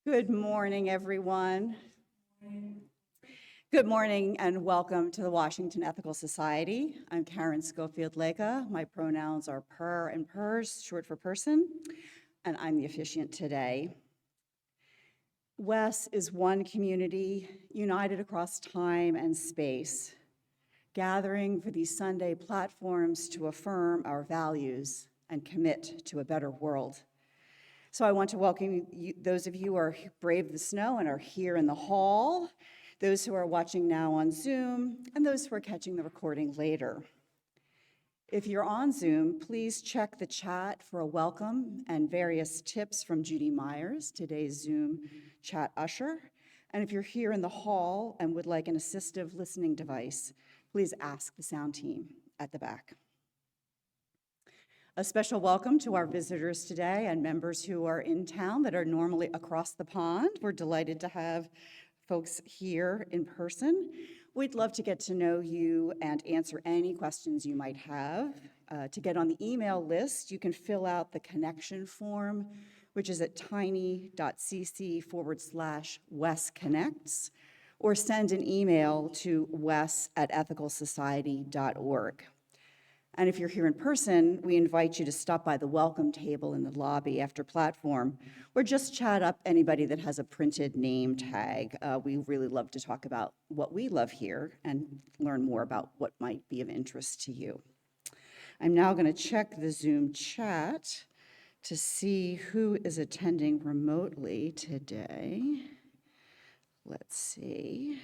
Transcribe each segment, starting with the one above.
Good morning, everyone. Good morning and welcome to the Washington Ethical Society. I'm Karen Schofield-Leka. My pronouns are per and pers, short for person, and I'm the officiant today. WES is one community united across time and space, gathering for these Sunday platforms to affirm our values and commit to a better world. So I want to welcome you, those of you who are brave the snow and are here in the hall, those who are watching now on Zoom, and those who are catching the recording later. If you're on Zoom, please check the chat for a welcome and various tips from Judy Myers, today's Zoom chat usher. And if you're here in the hall and would like an assistive listening device, please ask the sound team at the back. A special welcome to our visitors today and members who are in town that are normally across the pond. We're delighted to have folks here in person. We'd love to get to know you and answer any questions you might have. To get on the email list, you can fill out the connection form, which is at tiny.cc/WESconnects, or send an email to wes@ethicalsociety.org. And if you're here in person, we invite you to stop by the welcome table in the lobby after platform, or just chat up anybody that has a printed name tag. We really love to talk about what we love here and learn more about what might be of interest to you. I'm now going to check the Zoom chat to see who is attending remotely today. Let's see.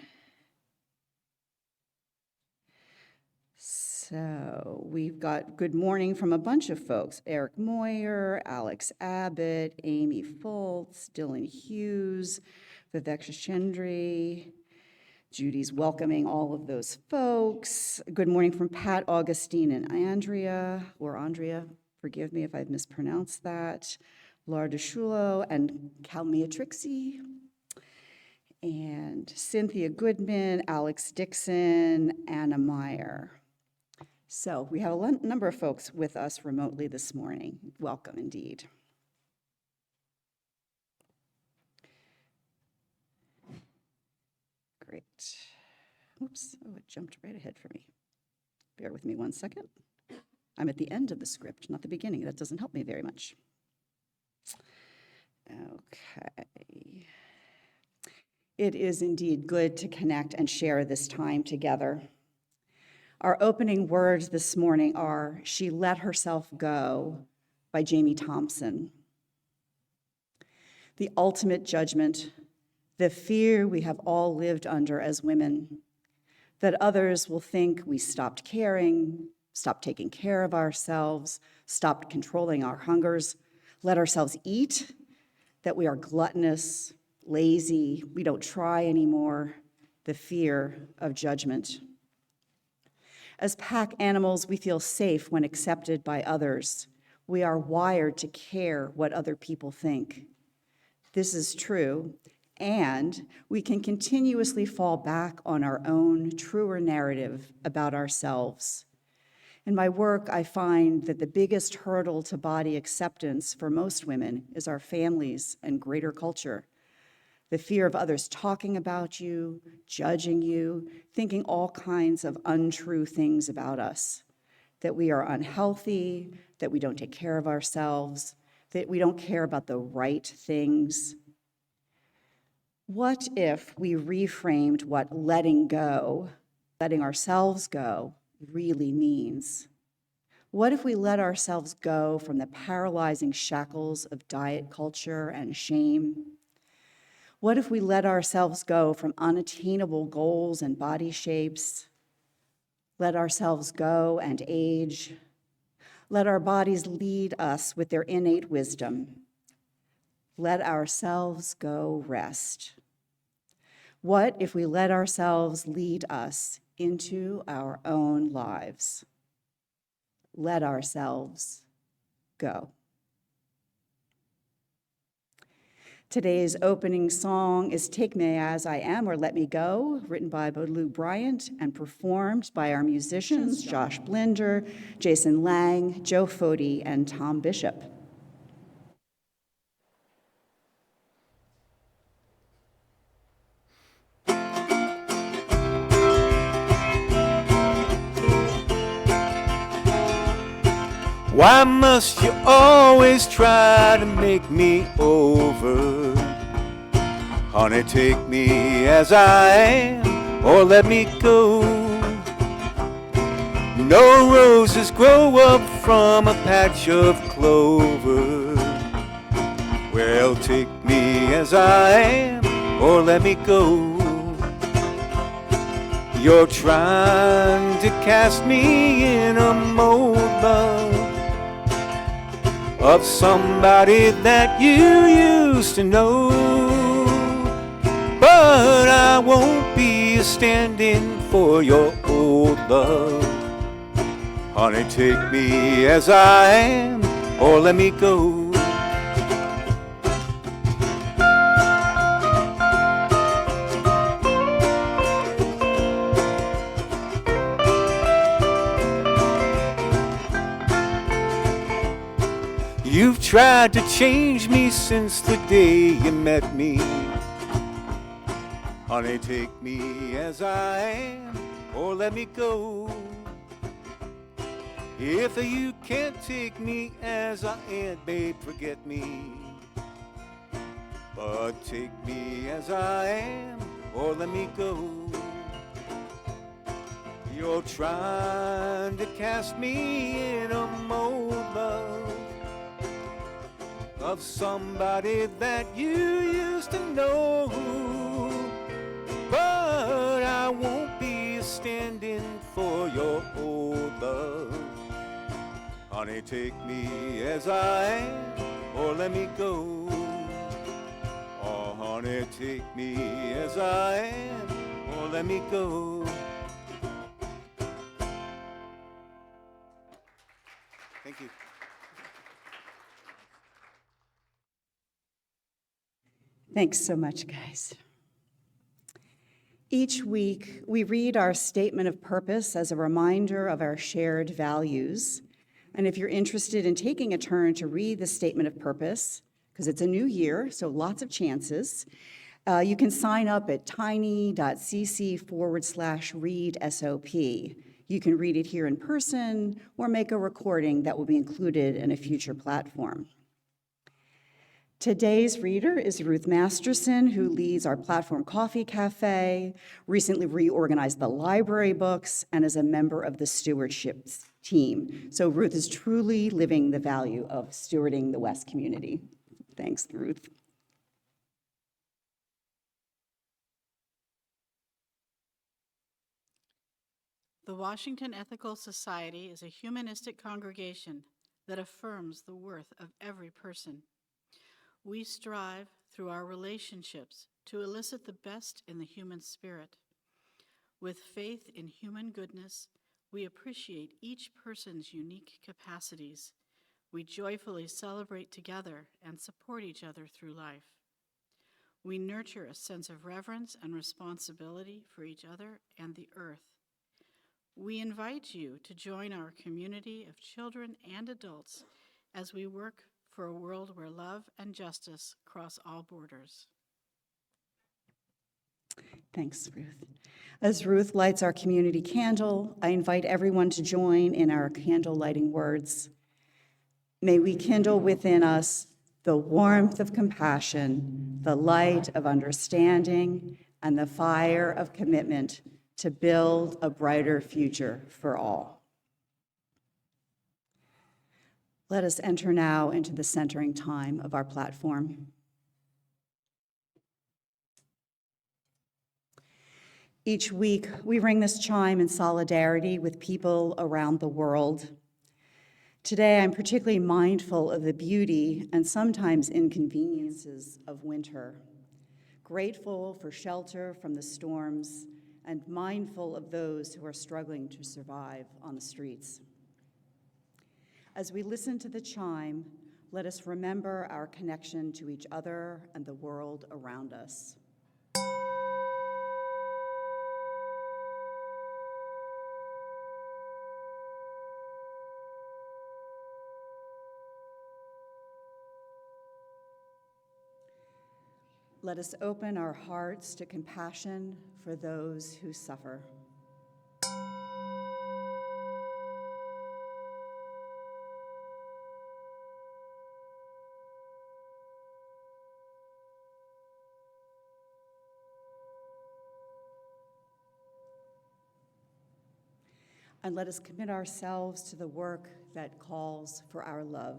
So we've got good morning from a bunch of folks: Eric Moyer, Alex Abbott, Amy Foltz, Dylan Hughes, Vivek Chandri. Judy's welcoming all of those folks. Good morning from Pat, Augustine, and Andrea, forgive me if I've mispronounced that. Laura DeSchulo and Calmia Trixie. And Cynthia Goodman, Alex Dixon, Anna Meyer. So we have a number of folks with us remotely this morning. Welcome indeed. Great. Oops, oh, it jumped right ahead for me. Bear with me one second. I'm at the end of the script, not the beginning. That doesn't help me very much. Okay. It is indeed good to connect and share this time together. Our opening words this morning are "She Let Herself Go" by Jamie Thompson. The ultimate judgment, the fear we have all lived under as women, that others will think we stopped caring, stopped taking care of ourselves, stopped controlling our hungers, let ourselves eat, that we are gluttonous, lazy, we don't try anymore, the fear of judgment. As pack animals, we feel safe when accepted by others. We are wired to care what other people think. This is true, and we can continuously fall back on our own truer narrative about ourselves. In my work, I find that the biggest hurdle to body acceptance for most women is our families and greater culture. The fear of others talking about you, judging you, thinking all kinds of untrue things about us, that we are unhealthy, that we don't take care of ourselves, that we don't care about the right things. What if we reframed what letting go, letting ourselves go, really means? What if we let ourselves go from the paralyzing shackles of diet culture and shame? What if we let ourselves go from unattainable goals and body shapes? Let ourselves go and age. Let our bodies lead us with their innate wisdom. Let ourselves go rest. What if we let ourselves lead us into our own lives? Let ourselves go. Today's opening song is "Take Me As I Am" or "Let Me Go," written by Lou Bryant and performed by our musicians Josh Blinder, Jason Lang, Joe Foti, and Tom Bishop. Why must you always try to make me over? Honey, take me as I am, or let me go. No roses grow up from a patch of clover. Well, take me as I am, or let me go. You're trying to cast me in a mold, love, of somebody that you used to know. But I won't be standing for your old love. Honey, take me as I am, or let me go. You've tried to change me since the day you met me. Honey, take me as I am, or let me go. If you can't take me as I am, babe, forget me. But take me as I am, or let me go. You're trying to cast me in a mold, love, of somebody that you used to know. But I won't be standing for your old love. Honey, take me as I am, or let me go. Oh, honey, take me as I am, or let me go. Thank you. Thanks so much, guys. Each week, we read our statement of purpose as a reminder of our shared values. And if you're interested in taking a turn to read the statement of purpose, because it's a new year, so lots of chances, you can sign up at tiny.cc/read-SOP. You can read it here in person or make a recording that will be included in a future platform. Today's reader is Ruth Masterson, who leads our Platform Coffee Cafe, recently reorganized the library books, and is a member of the stewardship team. So Ruth is truly living the value of stewarding the WES community. Thanks, Ruth. The Washington Ethical Society is a humanistic congregation that affirms the worth of every person. We strive through our relationships to elicit the best in the human spirit. With faith in human goodness, we appreciate each person's unique capacities. We joyfully celebrate together and support each other through life. We nurture a sense of reverence and responsibility for each other and the earth. We invite you to join our community of children and adults as we work for a world where love and justice cross all borders. Thanks, Ruth. As Ruth lights our community candle, I invite everyone to join in our candle lighting words. May we kindle within us the warmth of compassion, the light of understanding, and the fire of commitment to build a brighter future for all. Let us enter now into the centering time of our platform. Each week, we ring this chime in solidarity with people around the world. Today, I'm particularly mindful of the beauty and sometimes inconveniences of winter, grateful for shelter from the storms, and mindful of those who are struggling to survive on the streets. As we listen to the chime, let us remember our connection to each other and the world around us. Let us open our hearts to compassion for those who suffer. and let us commit ourselves to the work that calls for our love.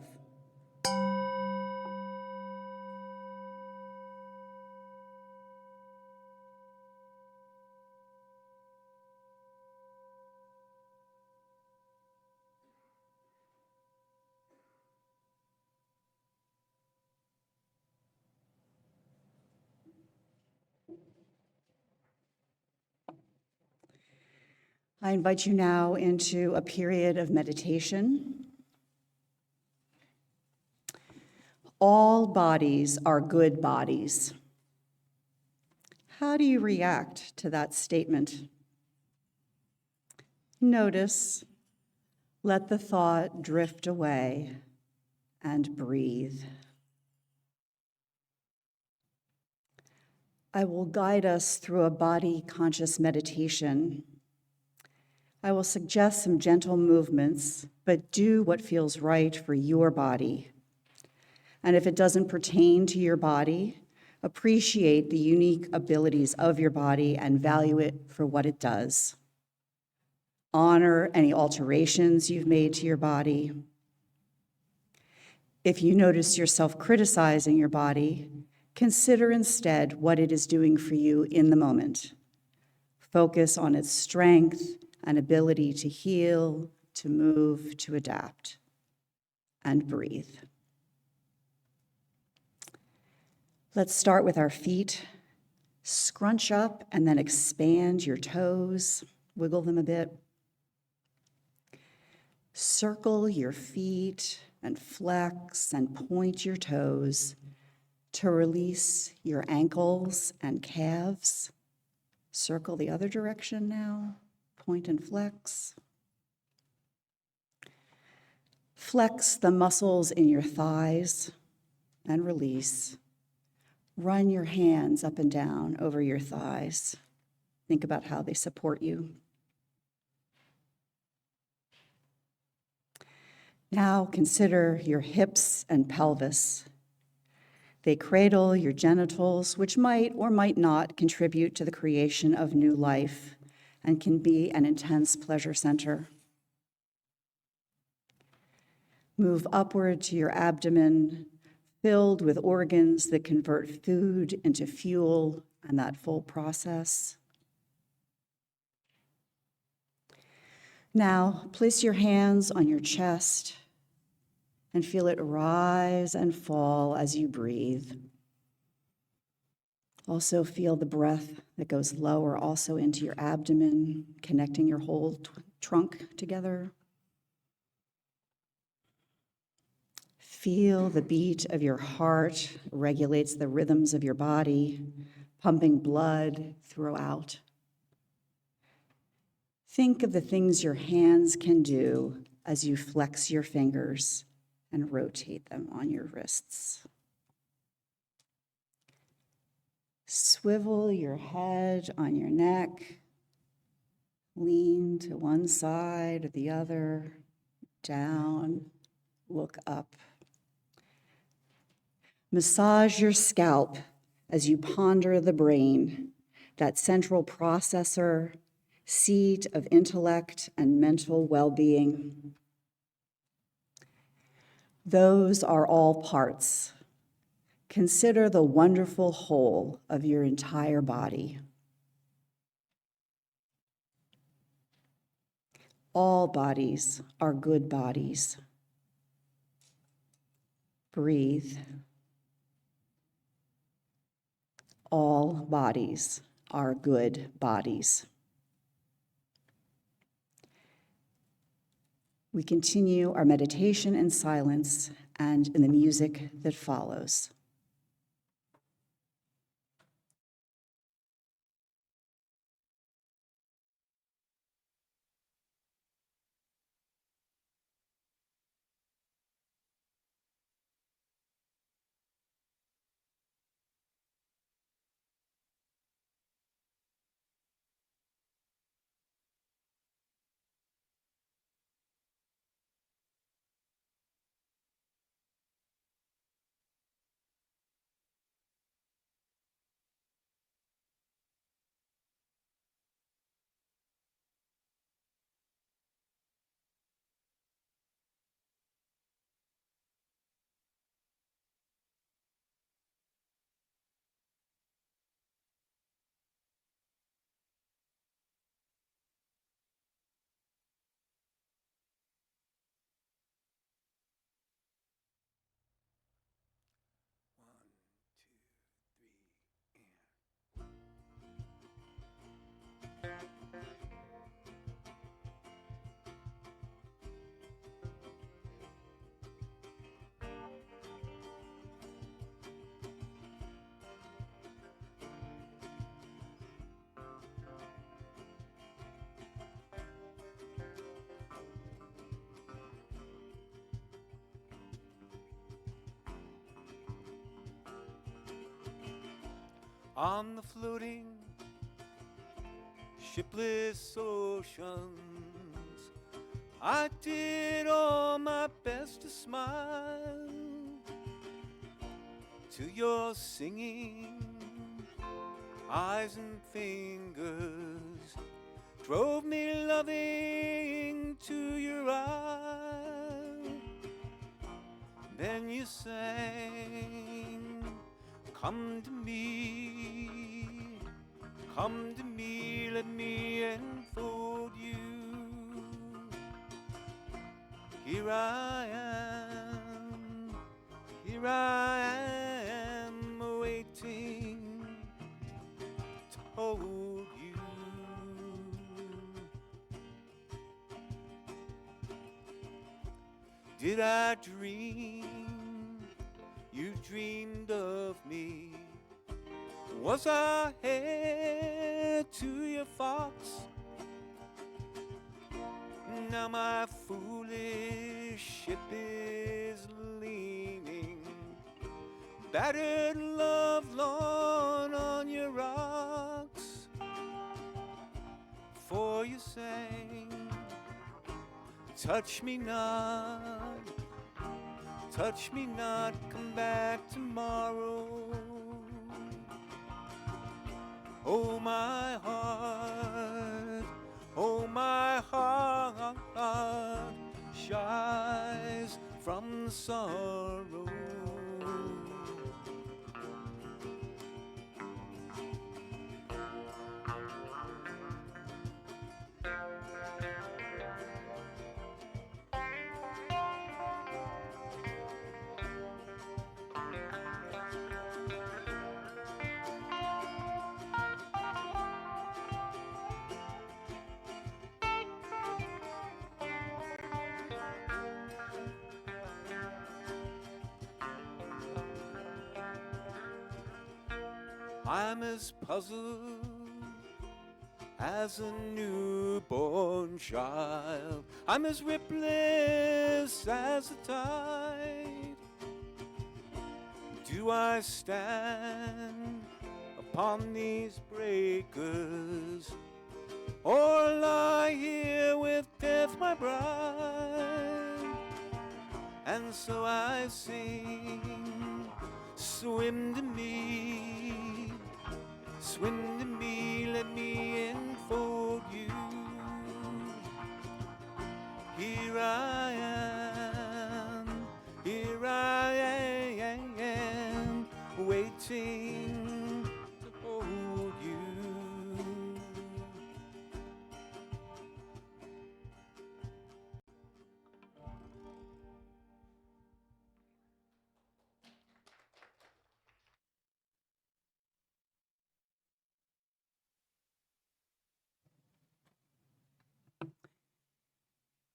I invite you now into a period of meditation. All bodies are good bodies. How do you react to that statement? Notice, let the thought drift away, and breathe. I will guide us through a body-conscious meditation. I will suggest some gentle movements, but do what feels right for your body. And if it doesn't pertain to your body, appreciate the unique abilities of your body and value it for what it does. Honor any alterations you've made to your body. If you notice yourself criticizing your body, consider instead what it is doing for you in the moment. Focus on its strength and ability to heal, to move, to adapt, and breathe. Let's start with our feet. Scrunch up and then expand your toes. Wiggle them a bit. Circle your feet and flex and point your toes to release your ankles and calves. Circle the other direction now. Point and flex. Flex the muscles in your thighs and release. Run your hands up and down over your thighs. Think about how they support you. Now consider your hips and pelvis. They cradle your genitals, which might or might not contribute to the creation of new life and can be an intense pleasure center. Move upward to your abdomen, filled with organs that convert food into fuel and that full process. Now, place your hands on your chest and feel it rise and fall as you breathe. Also feel the breath that goes lower also into your abdomen, connecting your whole trunk together. Feel the beat of your heart regulates the rhythms of your body, pumping blood throughout. Think of the things your hands can do as you flex your fingers and rotate them on your wrists. Swivel your head on your neck. Lean to one side or the other, down, look up. Massage your scalp as you ponder the brain, that central processor, seat of intellect and mental well-being. Those are all parts. Consider the wonderful whole of your entire body. All bodies are good bodies. Breathe. All bodies are good bodies. We continue our meditation in silence and in the music that follows. on the floating shipless oceans. I did all my best to smile to your singing eyes and fingers, drove me loving to your eye. Then you sang, come to me, let me enfold you. Here I am waiting to hold you. Did I dream you dreamed of me? Was I heir to your thoughts? Now my foolish ship is leaning, battered love lorn on your rocks. For you sang, touch me not, come back tomorrow. Oh my heart shies from the sorrow. I'm as puzzled as a newborn child. I'm as ripless as the tide. Do I stand upon these breakers, or lie here with death my bride? And so I sing, swim to me, let me enfold you. Here I am, waiting to hold you.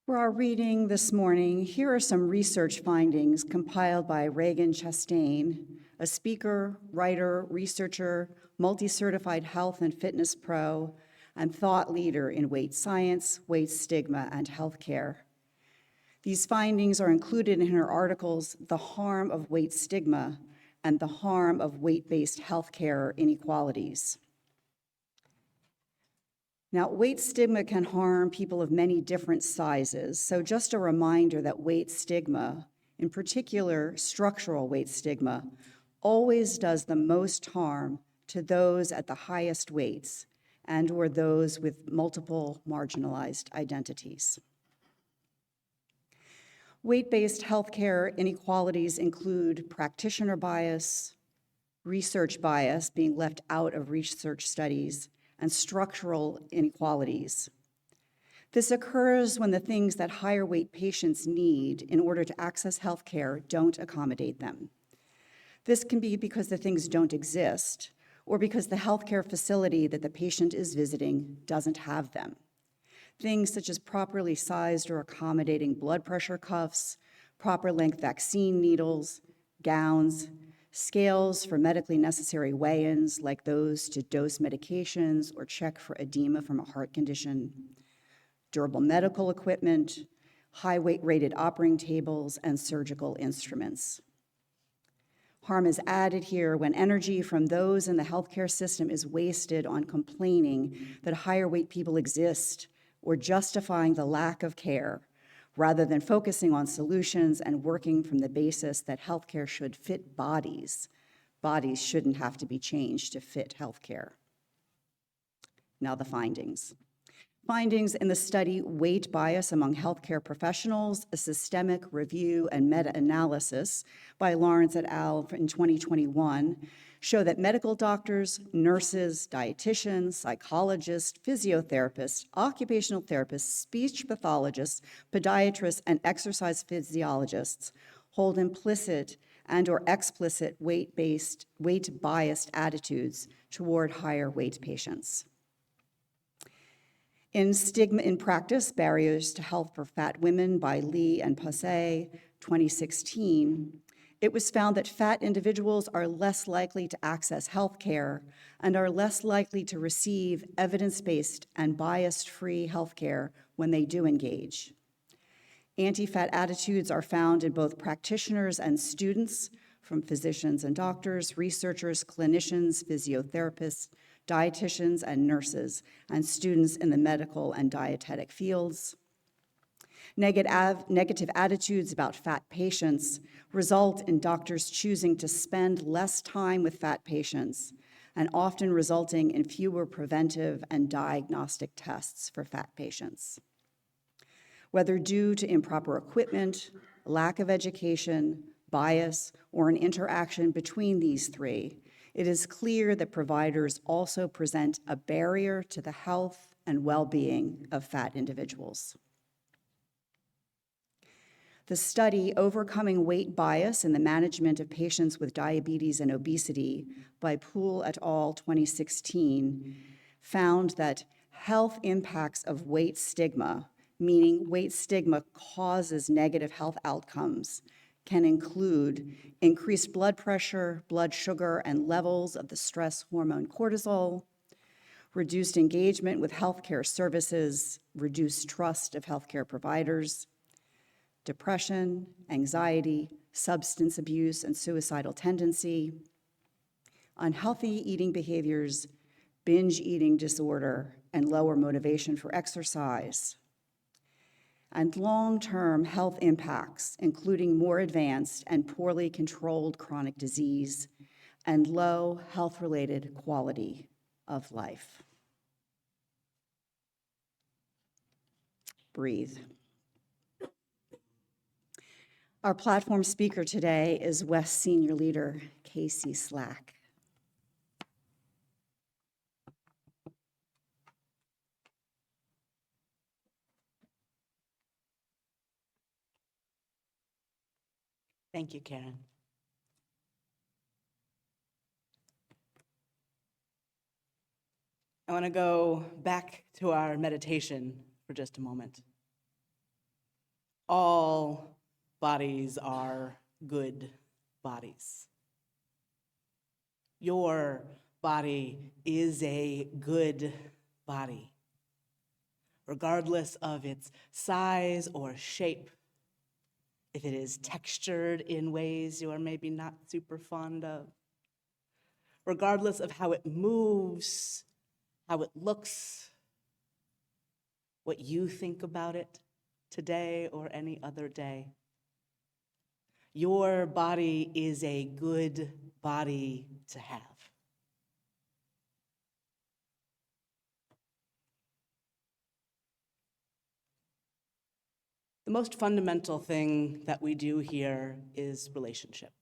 For our reading this morning, here are some research findings compiled by Reagan Chastain, a speaker, writer, researcher, multi-certified health and fitness pro, and thought leader in weight science, weight stigma, and healthcare. These findings are included in her articles, The Harm of Weight Stigma and The Harm of Weight-Based Healthcare Inequalities. Now, weight stigma can harm people of many different sizes, so just a reminder that weight stigma, in particular structural weight stigma, always does the most harm to those at the highest weights and/or those with multiple marginalized identities. Weight-based healthcare inequalities include practitioner bias, research bias being left out of research studies, and structural inequalities. This occurs when the things that higher weight patients need in order to access healthcare don't accommodate them. This can be because the things don't exist, or because the healthcare facility that the patient is visiting doesn't have them. Things such as properly sized or accommodating blood pressure cuffs, proper length vaccine needles, gowns, scales for medically necessary weigh-ins like those to dose medications or check for edema from a heart condition, durable medical equipment, high weight rated operating tables, and surgical instruments. Harm is added here when energy from those in the healthcare system is wasted on complaining that higher weight people exist or justifying the lack of care, rather than focusing on solutions and working from the basis that healthcare should fit bodies. Bodies shouldn't have to be changed to fit healthcare. Now the findings. Findings in the study Weight Bias Among Healthcare Professionals, a Systemic Review and Meta-Analysis by Lawrence et al. In 2021 show that medical doctors, nurses, dietitians, psychologists, physiotherapists, occupational therapists, speech pathologists, podiatrists, and exercise physiologists hold implicit and or explicit weight-biased attitudes toward higher weight patients. In Stigma in Practice, Barriers to Health for Fat Women by Lee and Passé, 2016, it was found that fat individuals are less likely to access health care and are less likely to receive evidence-based and bias-free health care when they do engage. Anti-fat attitudes are found in both practitioners and students, from physicians and doctors, researchers, clinicians, physiotherapists, dietitians and nurses, and students in the medical and dietetic fields. Negative attitudes about fat patients result in doctors choosing to spend less time with fat patients and often resulting in fewer preventive and diagnostic tests for fat patients. Whether due to improper equipment, lack of education, bias, or an interaction between these three, it is clear that providers also present a barrier to the health and well-being of fat individuals. The study Overcoming Weight Bias in the Management of Patients with Diabetes and Obesity by Poole et al. 2016 found that health impacts of weight stigma, meaning weight stigma causes negative health outcomes, can include increased blood pressure, blood sugar, and levels of the stress hormone cortisol, reduced engagement with healthcare services, reduced trust of healthcare providers, depression, anxiety, substance abuse, and suicidal tendency, unhealthy eating behaviors, binge eating disorder, and lower motivation for exercise, and long-term health impacts, including more advanced and poorly controlled chronic disease and low health-related quality of life. Breathe. Our platform speaker today is WES Senior Leader Casey Slack. Thank you, Karen. I want to go back to our meditation for just a moment. All bodies are good bodies. Your body is a good body, regardless of its size or shape. If it is textured in ways you are maybe not super fond of, regardless of how it moves, how it looks, what you think about it today or any other day. Your body is a good body to have. The most fundamental thing that we do here is relationship.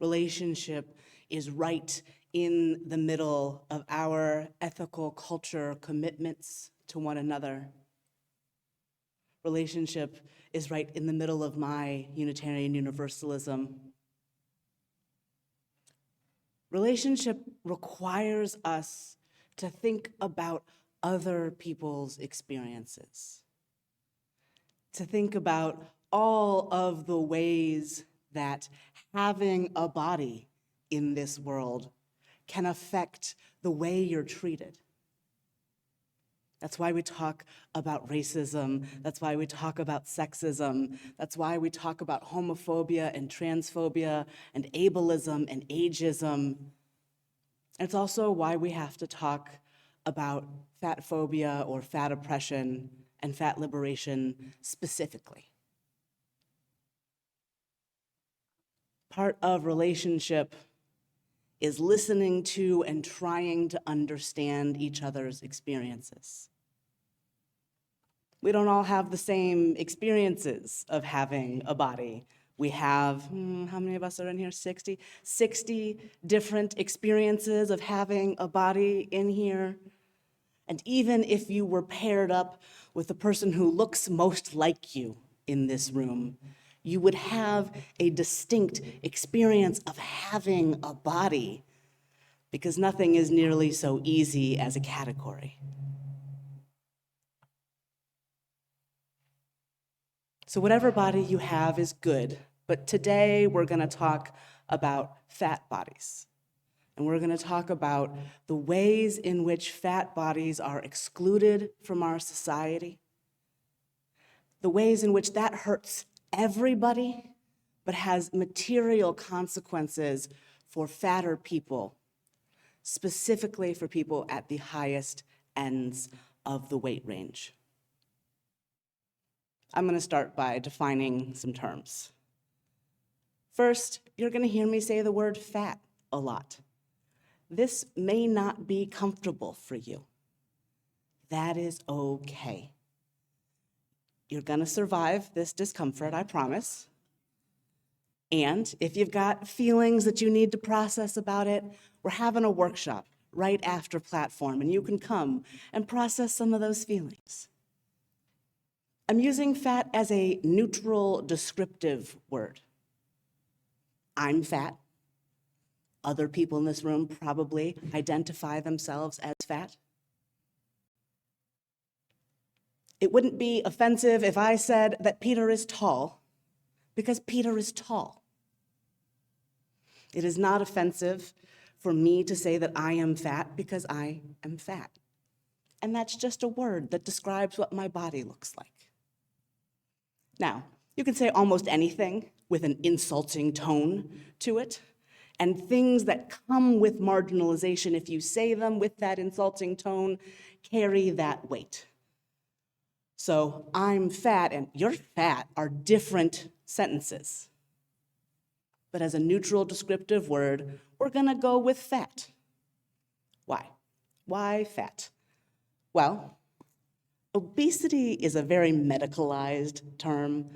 Relationship is right in the middle of our ethical culture commitments to one another. Relationship is right in the middle of my Unitarian Universalism. Relationship requires us to think about other people's experiences, to think about all of the ways that having a body in this world can affect the way you're treated. That's why we talk about racism. That's why we talk about sexism. That's why we talk about homophobia and transphobia and ableism and ageism. It's also why we have to talk about fat phobia or fat oppression and fat liberation specifically. Part of relationship is listening to and trying to understand each other's experiences. We don't all have the same experiences of having a body. We have, how many of us are in here? 60? 60 different experiences of having a body in here. And even if you were paired up with the person who looks most like you in this room, you would have a distinct experience of having a body, because nothing is nearly so easy as a category. So whatever body you have is good, but today we're going to talk about fat bodies. And we're going to talk about the ways in which fat bodies are excluded from our society, the ways in which that hurts everybody, but has material consequences for fatter people, specifically for people at the highest ends of the weight range. I'm going to start by defining some terms. First, you're going to hear me say the word fat a lot. This may not be comfortable for you. That is okay. You're going to survive this discomfort, I promise. And if you've got feelings that you need to process about it, we're having a workshop right after platform, and you can come and process some of those feelings. I'm using fat as a neutral descriptive word. I'm fat. Other people in this room probably identify themselves as fat. It wouldn't be offensive if I said that Peter is tall, because Peter is tall. It is not offensive for me to say that I am fat, because I am fat. And that's just a word that describes what my body looks like. Now, you can say almost anything with an insulting tone to it, and things that come with marginalization, if you say them with that insulting tone, carry that weight. So I'm fat and you're fat are different sentences. But as a neutral descriptive word, we're gonna go with fat. Why? Why fat? Well, obesity is a very medicalized term.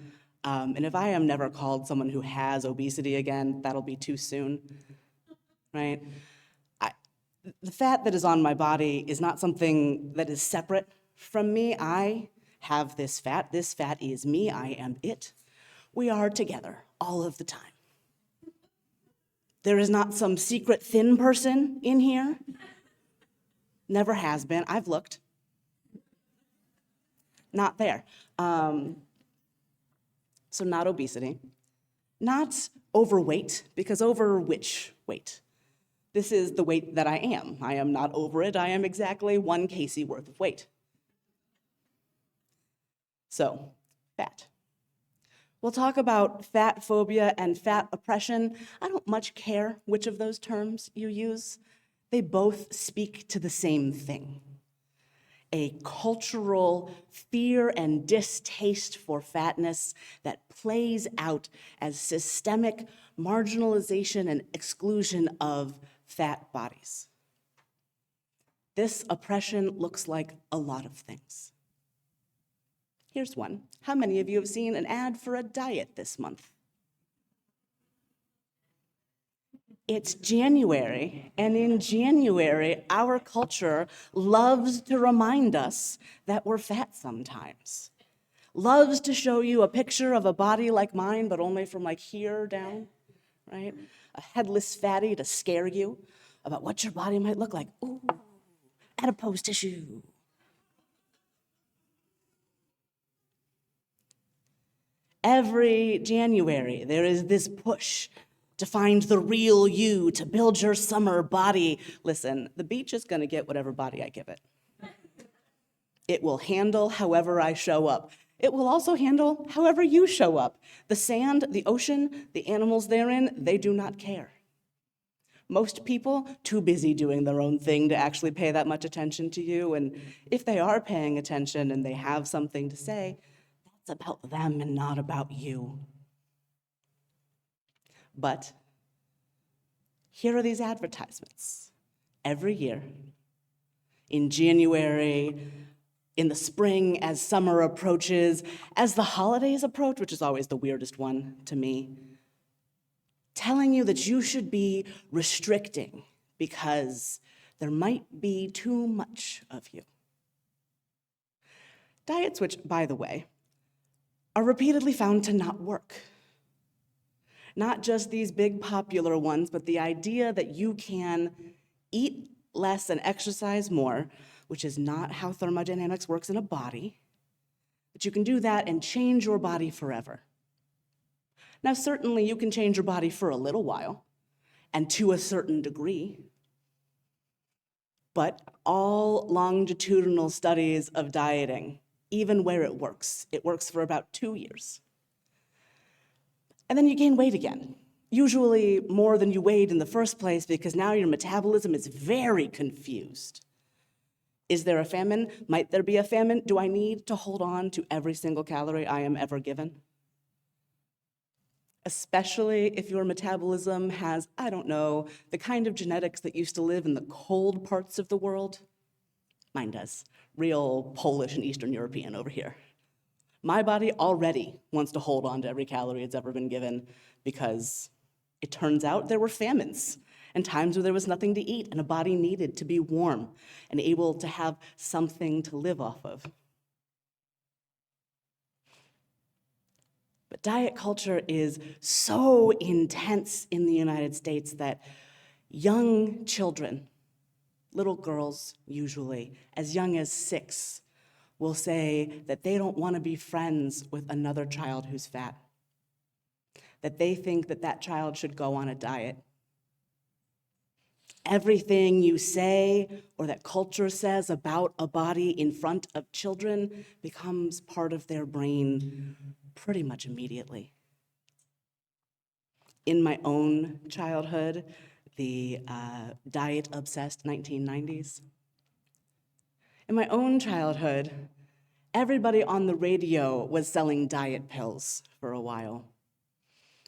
And if I am never called someone who has obesity again, that'll be too soon, right? The fat that is on my body is not something that is separate from me. I have this fat. This fat is me. I am it. We are together all of the time. There is not some secret thin person in here. Never has been. I've looked. Not there. So not obesity. Not overweight, because over which weight? This is the weight that I am. I am not over it. I am exactly 1 kg worth of weight. So, fat. We'll talk about fat phobia and fat oppression. I don't much care which of those terms you use. They both speak to the same thing. A cultural fear and distaste for fatness that plays out as systemic marginalization and exclusion of fat bodies. This oppression looks like a lot of things. Here's one. How many of you have seen an ad for a diet this month? It's January, and in January, our culture loves to remind us that we're fat sometimes. Loves to show you a picture of a body like mine, but only from like here down, right? A headless fatty to scare you about what your body might look like. Ooh, adipose tissue. Every January, there is this push to find the real you, to build your summer body. Listen, the beach is gonna get whatever body I give it. It will handle however I show up. It will also handle however you show up. The sand, the ocean, the animals therein, they do not care. Most people too busy doing their own thing to actually pay that much attention to you, and if they are paying attention and they have something to say, that's about them and not about you. But here are these advertisements every year, in January, in the spring, as summer approaches, as the holidays approach, which is always the weirdest one to me, telling you that you should be restricting because there might be too much of you. Diets which, by the way, are repeatedly found to not work. Not just these big popular ones, but the idea that you can eat less and exercise more, which is not how thermodynamics works in a body, but you can do that and change your body forever. Now, certainly you can change your body for a little while and to a certain degree, but all longitudinal studies of dieting, even where it works for about 2 years. And then you gain weight again, usually more than you weighed in the first place because now your metabolism is very confused. Is there a famine? Might there be a famine? Do I need to hold on to every single calorie I am ever given? Especially if your metabolism has, I don't know, the kind of genetics that used to live in the cold parts of the world. Mine does. Real Polish and Eastern European over here. My body already wants to hold on to every calorie it's ever been given because it turns out there were famines and times where there was nothing to eat and a body needed to be warm and able to have something to live off of. But diet culture is so intense in the United States that young children, little girls usually, as young as 6, will say that they don't want to be friends with another child who's fat, that they think that that child should go on a diet. Everything you say or that culture says about a body in front of children becomes part of their brain pretty much immediately. In my own childhood, the diet-obsessed 1990s, in my own childhood, everybody on the radio was selling diet pills for a while.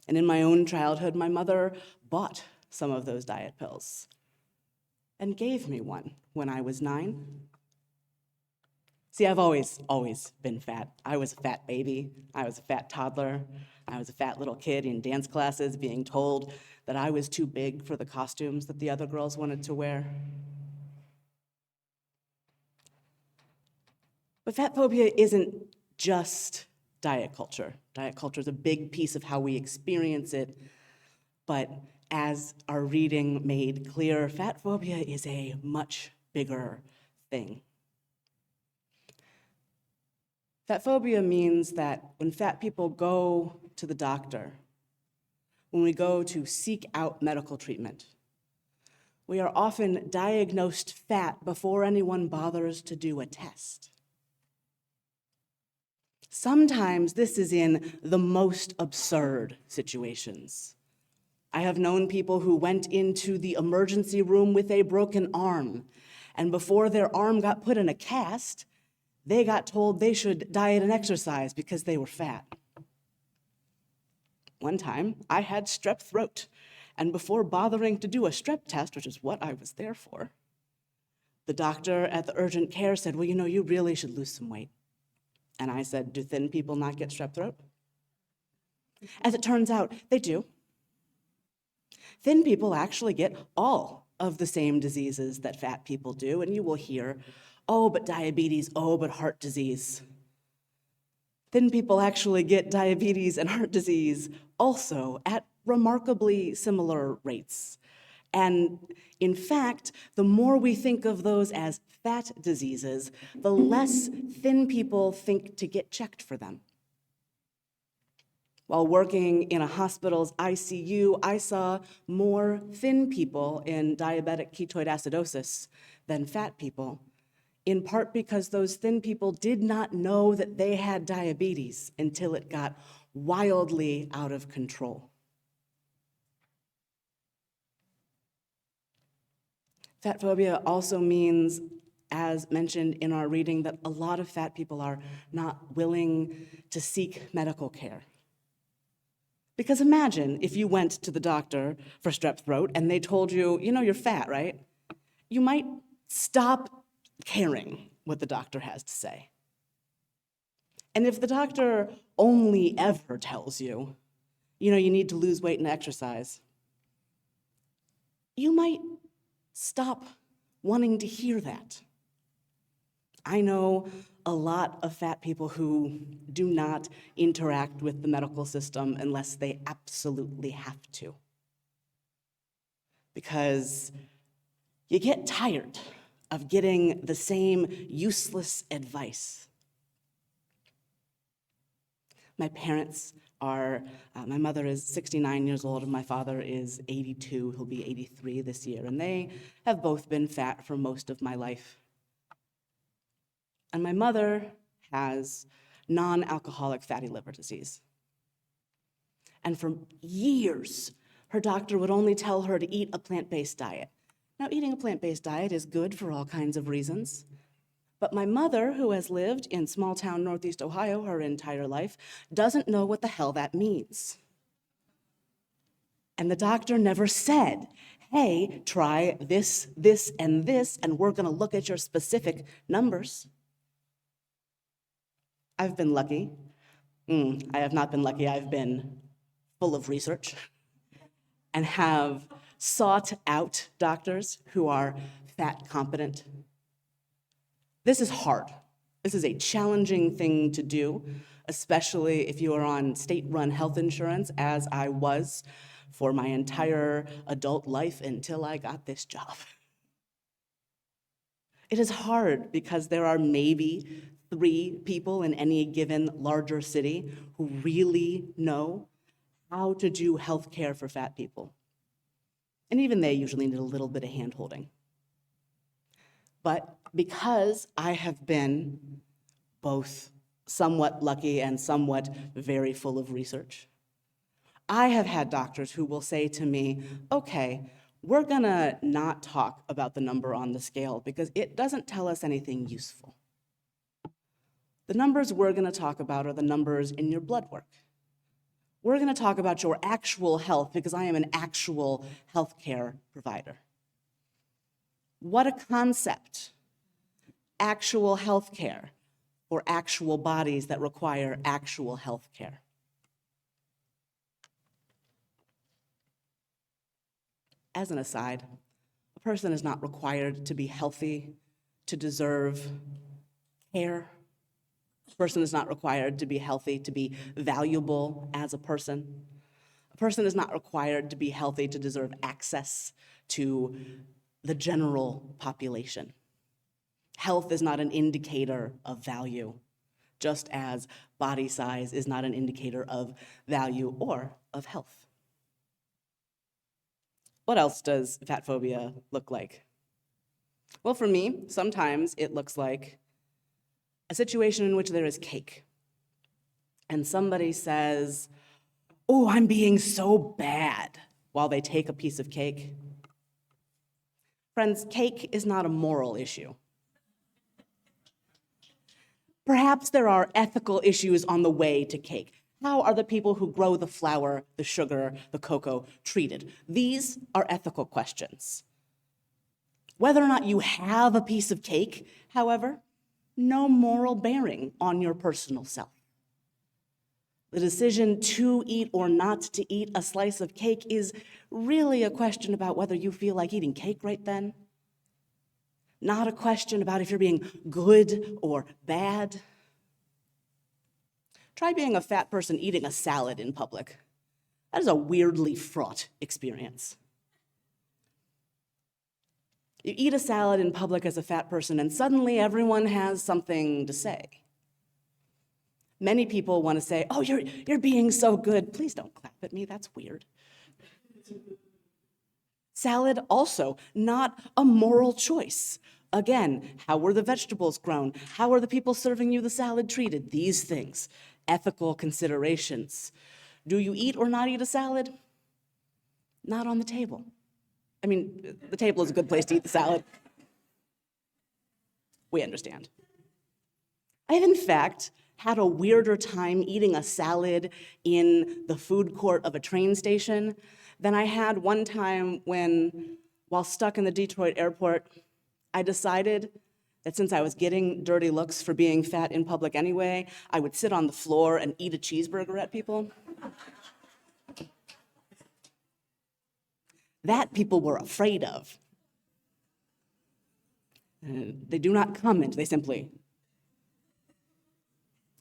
And in my own childhood, my mother bought some of those diet pills and gave me one when I was 9. See, I've always been fat. I was a fat baby. I was a fat toddler. I was a fat little kid in dance classes being told that I was too big for the costumes that the other girls wanted to wear. But fat phobia isn't just diet culture. Diet culture is a big piece of how we experience it, but as our reading made clear, fat phobia is a much bigger thing. Fat phobia means that when fat people go to the doctor, when we go to seek out medical treatment, we are often diagnosed fat before anyone bothers to do a test. Sometimes this is in the most absurd situations. I have known people who went into the emergency room with a broken arm, and before their arm got put in a cast, they got told they should diet and exercise because they were fat. One time, I had strep throat, and before bothering to do a strep test, which is what I was there for, the doctor at the urgent care said, well, you really should lose some weight. And I said, do thin people not get strep throat? As it turns out, they do. Thin people actually get all of the same diseases that fat people do, and you will hear, oh, but diabetes, oh, but heart disease. Thin people actually get diabetes and heart disease also at remarkably similar rates. And in fact, the more we think of those as fat diseases, the less thin people think to get checked for them. While working in a hospital's ICU, I saw more thin people in diabetic ketoid acidosis than fat people, in part because those thin people did not know that they had diabetes until it got wildly out of control. Fat phobia also means, as mentioned in our reading, that a lot of fat people are not willing to seek medical care. Because imagine if you went to the doctor for strep throat and they told you, you know, you're fat, right? You might stop caring what the doctor has to say. And if the doctor only ever tells you, you know, you need to lose weight and exercise, you might stop wanting to hear that. I know a lot of fat people who do not interact with the medical system unless they absolutely have to. Because you get tired of getting the same useless advice. My parents are, my mother is 69 years old and my father is 82, he'll be 83 this year, and they have both been fat for most of my life. And my mother has non-alcoholic fatty liver disease. And for years, her doctor would only tell her to eat a plant-based diet. Now, eating a plant-based diet is good for all kinds of reasons. But my mother, who has lived in small-town Northeast Ohio her entire life, doesn't know what the hell that means. And the doctor never said, hey, try this, this, and this, and we're gonna look at your specific numbers. I've been lucky. I have not been lucky. I've been full of research and have sought out doctors who are fat competent. This is hard. This is a challenging thing to do, especially if you are on state-run health insurance, as I was for my entire adult life until I got this job. It is hard because there are maybe 3 people in any given larger city who really know how to do health care for fat people. And even they usually need a little bit of hand-holding. But because I have been both somewhat lucky and somewhat very full of research, I have had doctors who will say to me, okay, we're gonna not talk about the number on the scale because it doesn't tell us anything useful. The numbers we're gonna talk about are the numbers in your blood work. We're gonna talk about your actual health because I am an actual healthcare provider. What a concept. Actual healthcare for actual bodies that require actual healthcare. As an aside, a person is not required to be healthy to deserve care. A person is not required to be healthy to be valuable as a person. A person is not required to be healthy to deserve access to the general population. Health is not an indicator of value, just as body size is not an indicator of value or of health. What else does fat phobia look like? Well, for me, sometimes it looks like a situation in which there is cake. And somebody says, oh, I'm being so bad, while they take a piece of cake. Friends, cake is not a moral issue. Perhaps there are ethical issues on the way to cake. How are the people who grow the flour, the sugar, the cocoa treated? These are ethical questions. Whether or not you have a piece of cake, however, no moral bearing on your personal self. The decision to eat or not to eat a slice of cake is really a question about whether you feel like eating cake right then. Not a question about if you're being good or bad. Try being a fat person eating a salad in public. That is a weirdly fraught experience. You eat a salad in public as a fat person, and suddenly everyone has something to say. Many people want to say, oh, you're being so good. Please don't clap at me, that's weird. Salad also not a moral choice. Again, how were the vegetables grown? How are the people serving you the salad treated? These things, ethical considerations. Do you eat or not eat a salad? Not on the table. I mean, the table is a good place to eat the salad. We understand. I have, in fact, had a weirder time eating a salad in the food court of a train station than I had one time when, while stuck in the Detroit airport, I decided that since I was getting dirty looks for being fat in public anyway, I would sit on the floor and eat a cheeseburger at people. That people were afraid of. They do not comment, they simply,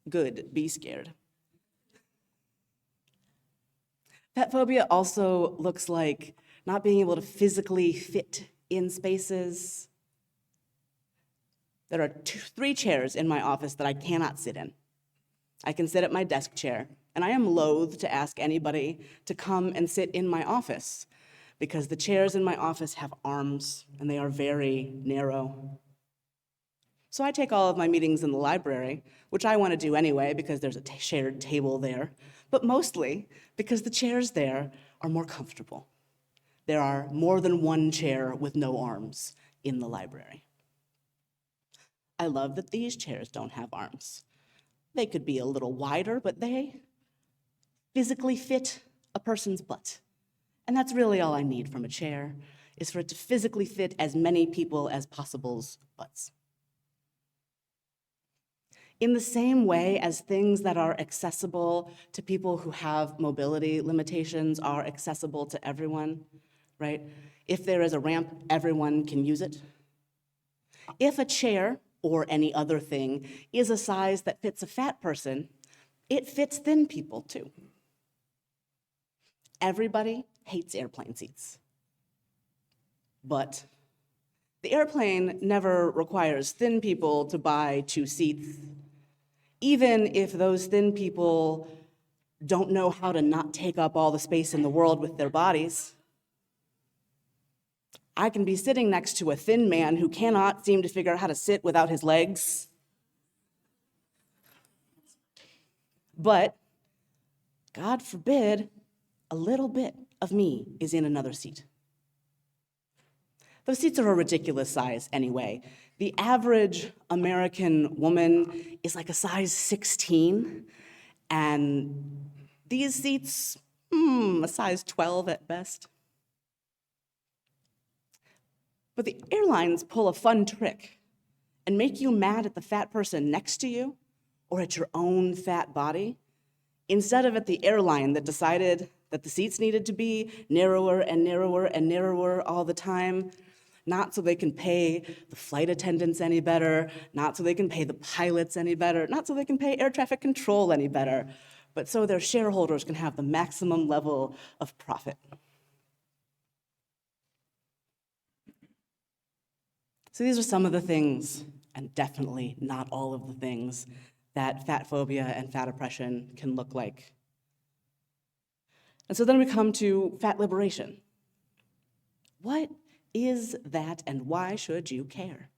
good, be scared. Fat phobia also looks like not being able to physically fit in spaces. There are 3 chairs in my office that I cannot sit in. I can sit at my desk chair, and I am loath to ask anybody to come and sit in my office because the chairs in my office have arms and they are very narrow. So I take all of my meetings in the library, which I want to do anyway because there's a shared table there, but mostly because the chairs there are more comfortable. There are more than one chair with no arms in the library. I love that these chairs don't have arms. They could be a little wider, but they physically fit a person's butt. And that's really all I need from a chair, is for it to physically fit as many people as possible's butts. In the same way as things that are accessible to people who have mobility limitations are accessible to everyone, right? If there is a ramp, everyone can use it. If a chair or any other thing is a size that fits a fat person, it fits thin people too. Everybody hates airplane seats. But the airplane never requires thin people to buy 2 seats, even if those thin people don't know how to not take up all the space in the world with their bodies. I can be sitting next to a thin man who cannot seem to figure out how to sit without his legs. But, God forbid, a little bit of me is in another seat. Those seats are a ridiculous size anyway. The average American woman is like a size 16, and these seats, a size 12 at best. But the airlines pull a fun trick and make you mad at the fat person next to you or at your own fat body, instead of at the airline that decided that the seats needed to be narrower and narrower and narrower all the time, not so they can pay the flight attendants any better, not so they can pay the pilots any better, not so they can pay air traffic control any better, but so their shareholders can have the maximum level of profit. So these are some of the things, and definitely not all of the things, that fat phobia and fat oppression can look like. And so then we come to fat liberation. What is that, and why should you care?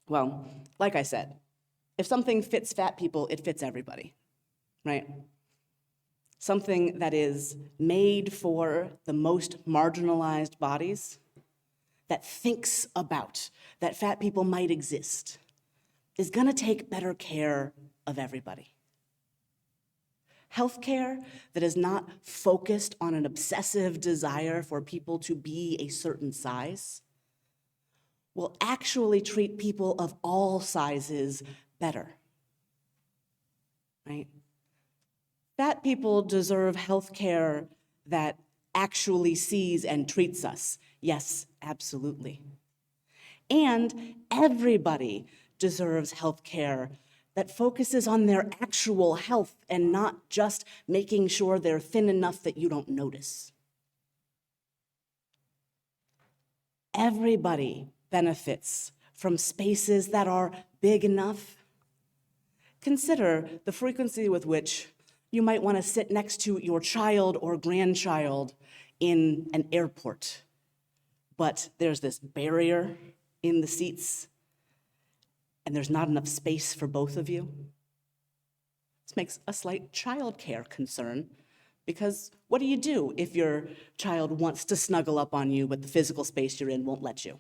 Well, like I said, if something fits fat people, it fits everybody, right? Something that is made for the most marginalized bodies, that thinks about that fat people might exist, is gonna take better care of everybody. Healthcare that is not focused on an obsessive desire for people to be a certain size will actually treat people of all sizes better, right? Fat people deserve healthcare that actually sees and treats us. Yes, absolutely. And everybody deserves healthcare that focuses on their actual health and not just making sure they're thin enough that you don't notice. Everybody benefits from spaces that are big enough. Consider the frequency with which you might want to sit next to your child or grandchild in an airport. but there's this barrier in the seats, and there's not enough space for both of you. This makes a slight childcare concern, because what do you do if your child wants to snuggle up on you, but the physical space you're in won't let you?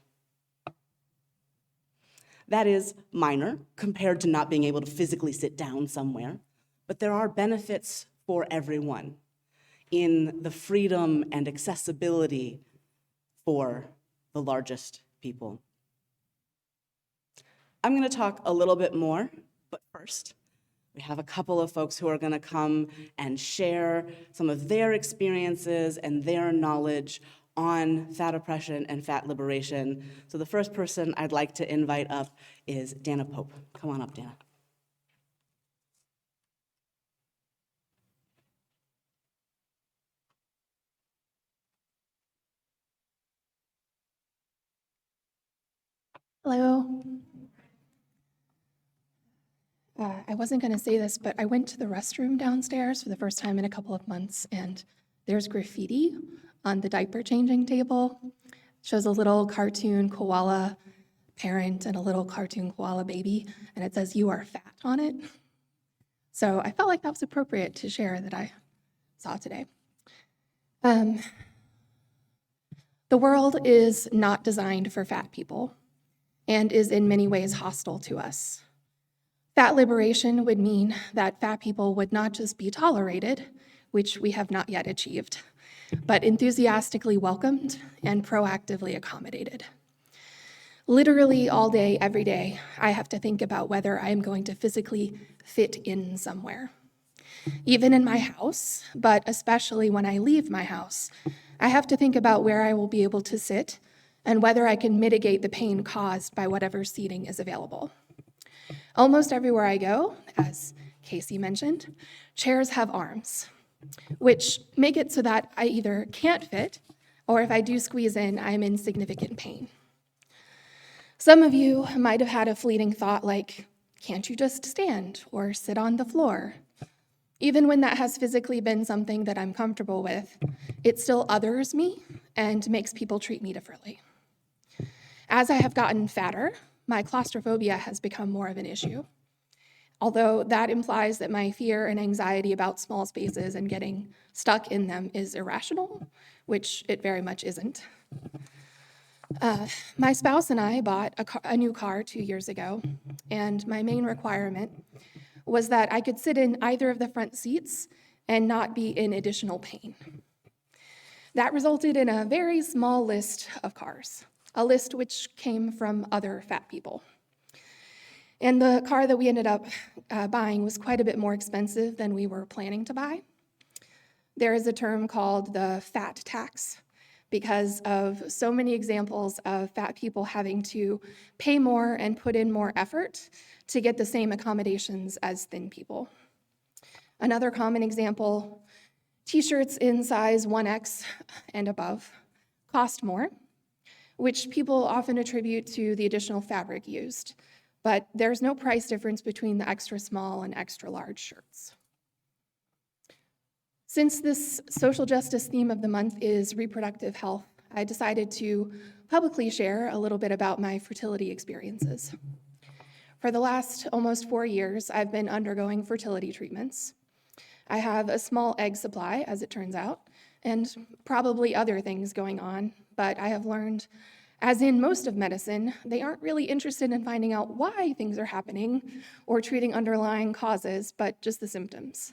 That is minor compared to not being able to physically sit down somewhere, but there are benefits for everyone in the freedom and accessibility for the largest people. I'm going to talk a little bit more, but first, we have a couple of folks who are going to come and share some of their experiences and their knowledge on fat oppression and fat liberation. So the first person I'd like to invite up is Dana Pope. Come on up, Dana. Hello. I wasn't going to say this, but I went to the restroom downstairs for the first time in a couple of months, and there's graffiti on the diaper changing table. It shows a little cartoon koala parent and a little cartoon koala baby, and it says, "You are fat" on it. So I felt like that was appropriate to share that I saw today. The world is not designed for fat people and is in many ways hostile to us. Fat liberation would mean that fat people would not just be tolerated, which we have not yet achieved, but enthusiastically welcomed and proactively accommodated. Literally all day, every day, I have to think about whether I am going to physically fit in somewhere. Even in my house, but especially when I leave my house, I have to think about where I will be able to sit and whether I can mitigate the pain caused by whatever seating is available. Almost everywhere I go, as Casey mentioned, chairs have arms, which make it so that I either can't fit, or if I do squeeze in, I'm in significant pain. Some of you might have had a fleeting thought like, can't you just stand or sit on the floor? Even when that has physically been something that I'm comfortable with, it still others me and makes people treat me differently. As I have gotten fatter, my claustrophobia has become more of an issue, although that implies that my fear and anxiety about small spaces and getting stuck in them is irrational, which it very much isn't. My spouse and I bought a new car 2 years ago, and my main requirement was that I could sit in either of the front seats and not be in additional pain. That resulted in a very small list of cars, a list which came from other fat people. And the car that we ended up buying was quite a bit more expensive than we were planning to buy. There is a term called the fat tax because of so many examples of fat people having to pay more and put in more effort to get the same accommodations as thin people. Another common example, t-shirts in size 1X and above cost more, which people often attribute to the additional fabric used, but there's no price difference between the extra small and extra large shirts. Since this social justice theme of the month is reproductive health, I decided to publicly share a little bit about my fertility experiences. For the last almost 4 years, I've been undergoing fertility treatments. I have a small egg supply, as it turns out, and probably other things going on, but I have learned, as in most of medicine, they aren't really interested in finding out why things are happening or treating underlying causes, but just the symptoms.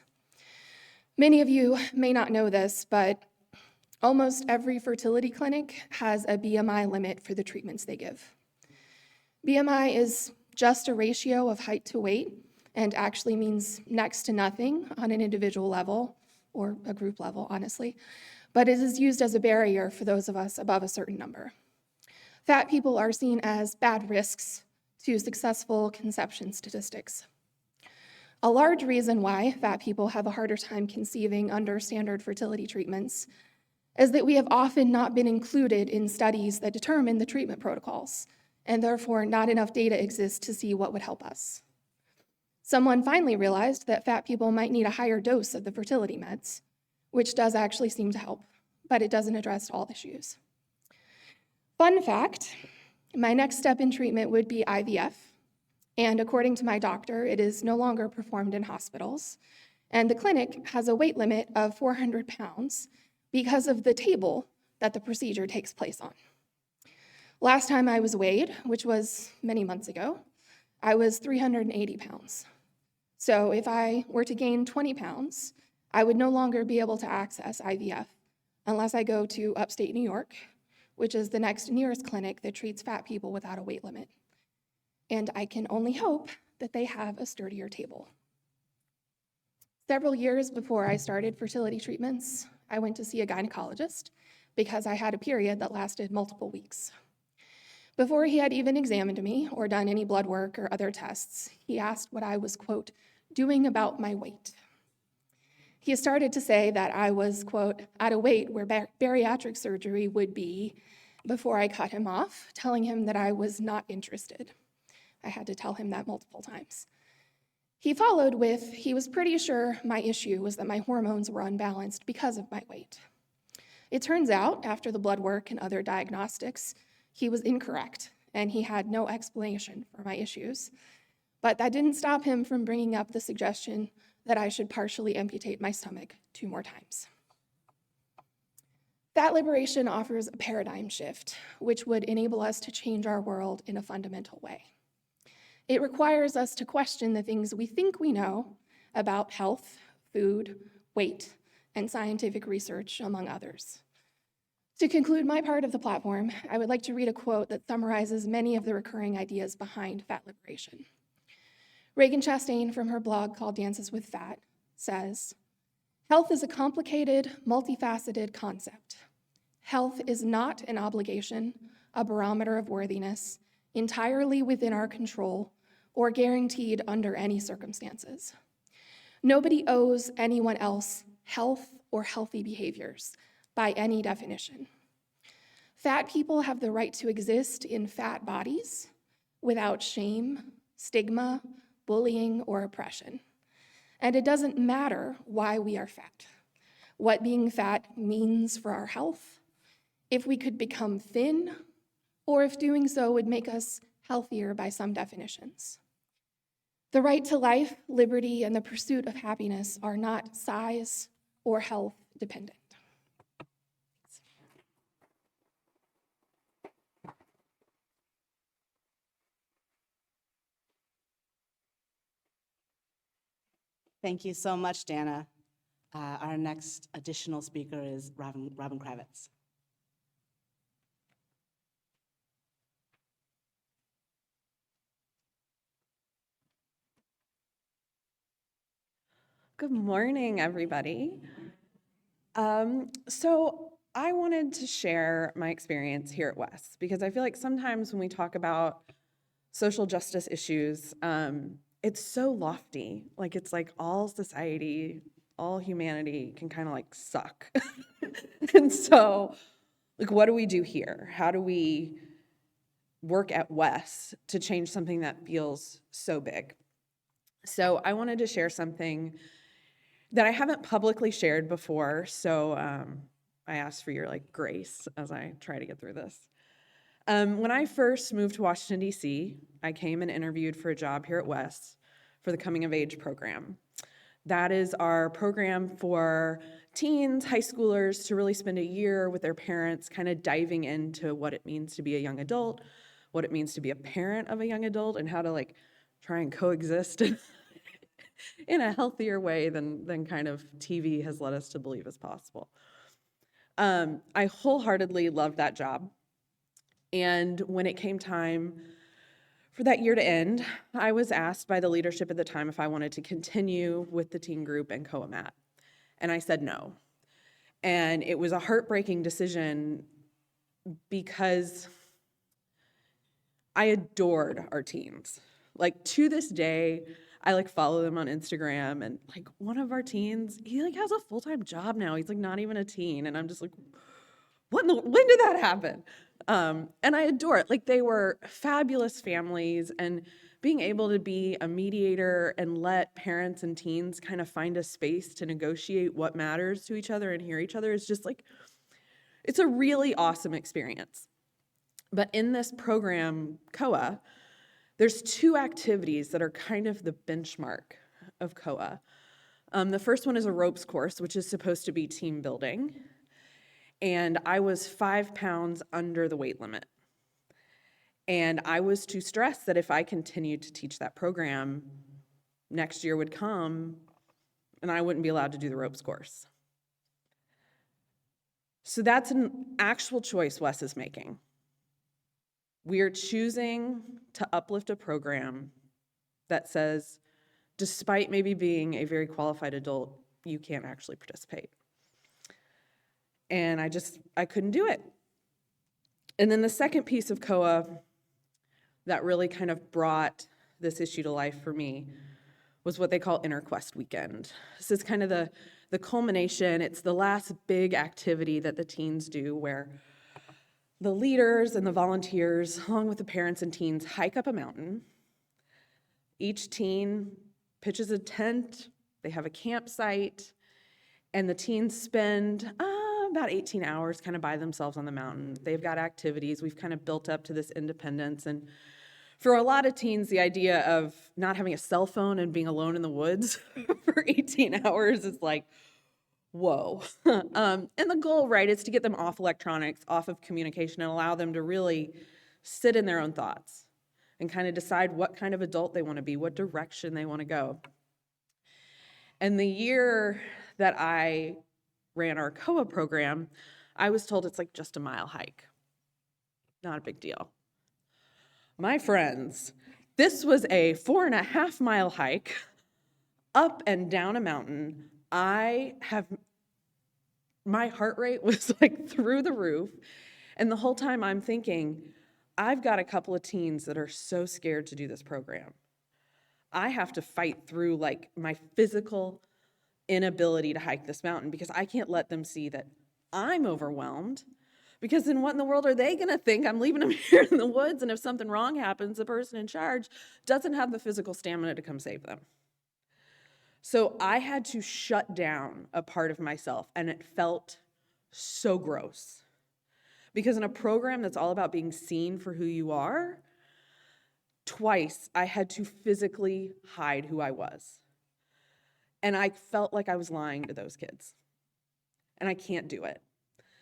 Many of you may not know this, but almost every fertility clinic has a BMI limit for the treatments they give. BMI is just a ratio of height to weight and actually means next to nothing on an individual level or a group level, honestly, but it is used as a barrier for those of us above a certain number. Fat people are seen as bad risks to successful conception statistics. A large reason why fat people have a harder time conceiving under standard fertility treatments is that we have often not been included in studies that determine the treatment protocols, and therefore not enough data exists to see what would help us. Someone finally realized that fat people might need a higher dose of the fertility meds, which does actually seem to help, but it doesn't address all issues. Fun fact, my next step in treatment would be IVF, and according to my doctor, it is no longer performed in hospitals, and the clinic has a weight limit of 400 pounds because of the table that the procedure takes place on. Last time I was weighed, which was many months ago, I was 380 pounds. So if I were to gain 20 pounds, I would no longer be able to access IVF unless I go to upstate New York, which is the next nearest clinic that treats fat people without a weight limit. And I can only hope that they have a sturdier table. Several years before I started fertility treatments, I went to see a gynecologist because I had a period that lasted multiple weeks. Before he had even examined me or done any blood work or other tests, he asked what I was, quote, doing about my weight. He started to say that I was, quote, at a weight where bariatric surgery would be before I cut him off, telling him that I was not interested. I had to tell him that multiple times. He followed with, he was pretty sure my issue was that my hormones were unbalanced because of my weight. It turns out, after the blood work and other diagnostics, he was incorrect, and he had no explanation for my issues. But that didn't stop him from bringing up the suggestion that I should partially amputate my stomach 2 more times. Fat liberation offers a paradigm shift, which would enable us to change our world in a fundamental way. It requires us to question the things we think we know about health, food, weight, and scientific research, among others. To conclude my part of the platform, I would like to read a quote that summarizes many of the recurring ideas behind fat liberation. Reagan Chastain, from her blog called Dances with Fat, says, "Health is a complicated, multifaceted concept. Health is not an obligation, a barometer of worthiness, entirely within our control, or guaranteed under any circumstances. Nobody owes anyone else health or healthy behaviors by any definition. Fat people have the right to exist in fat bodies without shame, stigma, bullying, or oppression. And it doesn't matter why we are fat, what being fat means for our health, if we could become thin, or if doing so would make us healthier by some definitions. The right to life, liberty, and the pursuit of happiness are not size or health dependent." Thank you so much, Dana. Our next additional speaker is Robyn Kravitz. Good morning, everybody. So I wanted to share my experience here at WES because I feel like sometimes when we talk about social justice issues, it's so lofty. Like it's like all society, all humanity can kind of like suck. And so, like, what do we do here? How do we work at WES to change something that feels so big? So I wanted to share something that I haven't publicly shared before, so I asked for your grace as I try to get through this. When I first moved to Washington, D.C., I came and interviewed for a job here at WES for the Coming of Age program. That is our program for teens, high schoolers, to really spend a year with their parents kind of diving into what it means to be a young adult, what it means to be a parent of a young adult, and how to try and coexist in a healthier way than kind of TV has led us to believe is possible. I wholeheartedly loved that job. And when it came time for that year to end, I was asked by the leadership at the time if I wanted to continue with the teen group and co-mat. And I said no. And it was a heartbreaking decision because I adored our teens. To this day, I follow them on Instagram, and one of our teens, he has a full-time job now. He's not even a teen, and I'm just when did that happen? And I adore it. They were fabulous families, and being able to be a mediator and let parents and teens kind of find a space to negotiate what matters to each other and hear each other is just it's a really awesome experience. But in this program, COA, there's 2 activities that are kind of the benchmark of COA. The first one is a ropes course, which is supposed to be team building. And I was 5 pounds under the weight limit. And I was too stressed that if I continued to teach that program, next year would come and I wouldn't be allowed to do the ropes course. So that's an actual choice WES is making. We are choosing to uplift a program that says, despite maybe being a very qualified adult, you can't actually participate. And I couldn't do it. And then the second piece of COA that really kind of brought this issue to life for me was what they call InterQuest Weekend. This is kind of the culmination. It's the last big activity that the teens do where the leaders and the volunteers, along with the parents and teens, hike up a mountain. Each teen pitches a tent, they have a campsite, and the teens spend about 18 hours kind of by themselves on the mountain. They've got activities. We've kind of built up to this independence. And for a lot of teens, the idea of not having a cell phone and being alone in the woods for 18 hours is like, whoa. And the goal, right, is to get them off electronics, off of communication, and allow them to really sit in their own thoughts and kind of decide what kind of adult they want to be, what direction they want to go. And the year that I ran our COA program, I was told it's like just a mile hike. Not a big deal. My friends, this was a 4.5 mile hike up and down a mountain. My heart rate was like through the roof. And the whole time I'm thinking, I've got a couple of teens that are so scared to do this program. I have to fight through like my physical inability to hike this mountain because I can't let them see that I'm overwhelmed, because then what in the world are they gonna think? I'm leaving them here in the woods, and if something wrong happens, the person in charge doesn't have the physical stamina to come save them. So I had to shut down a part of myself, and it felt so gross. Because in a program that's all about being seen for who you are, twice I had to physically hide who I was. And I felt like I was lying to those kids. And I can't do it.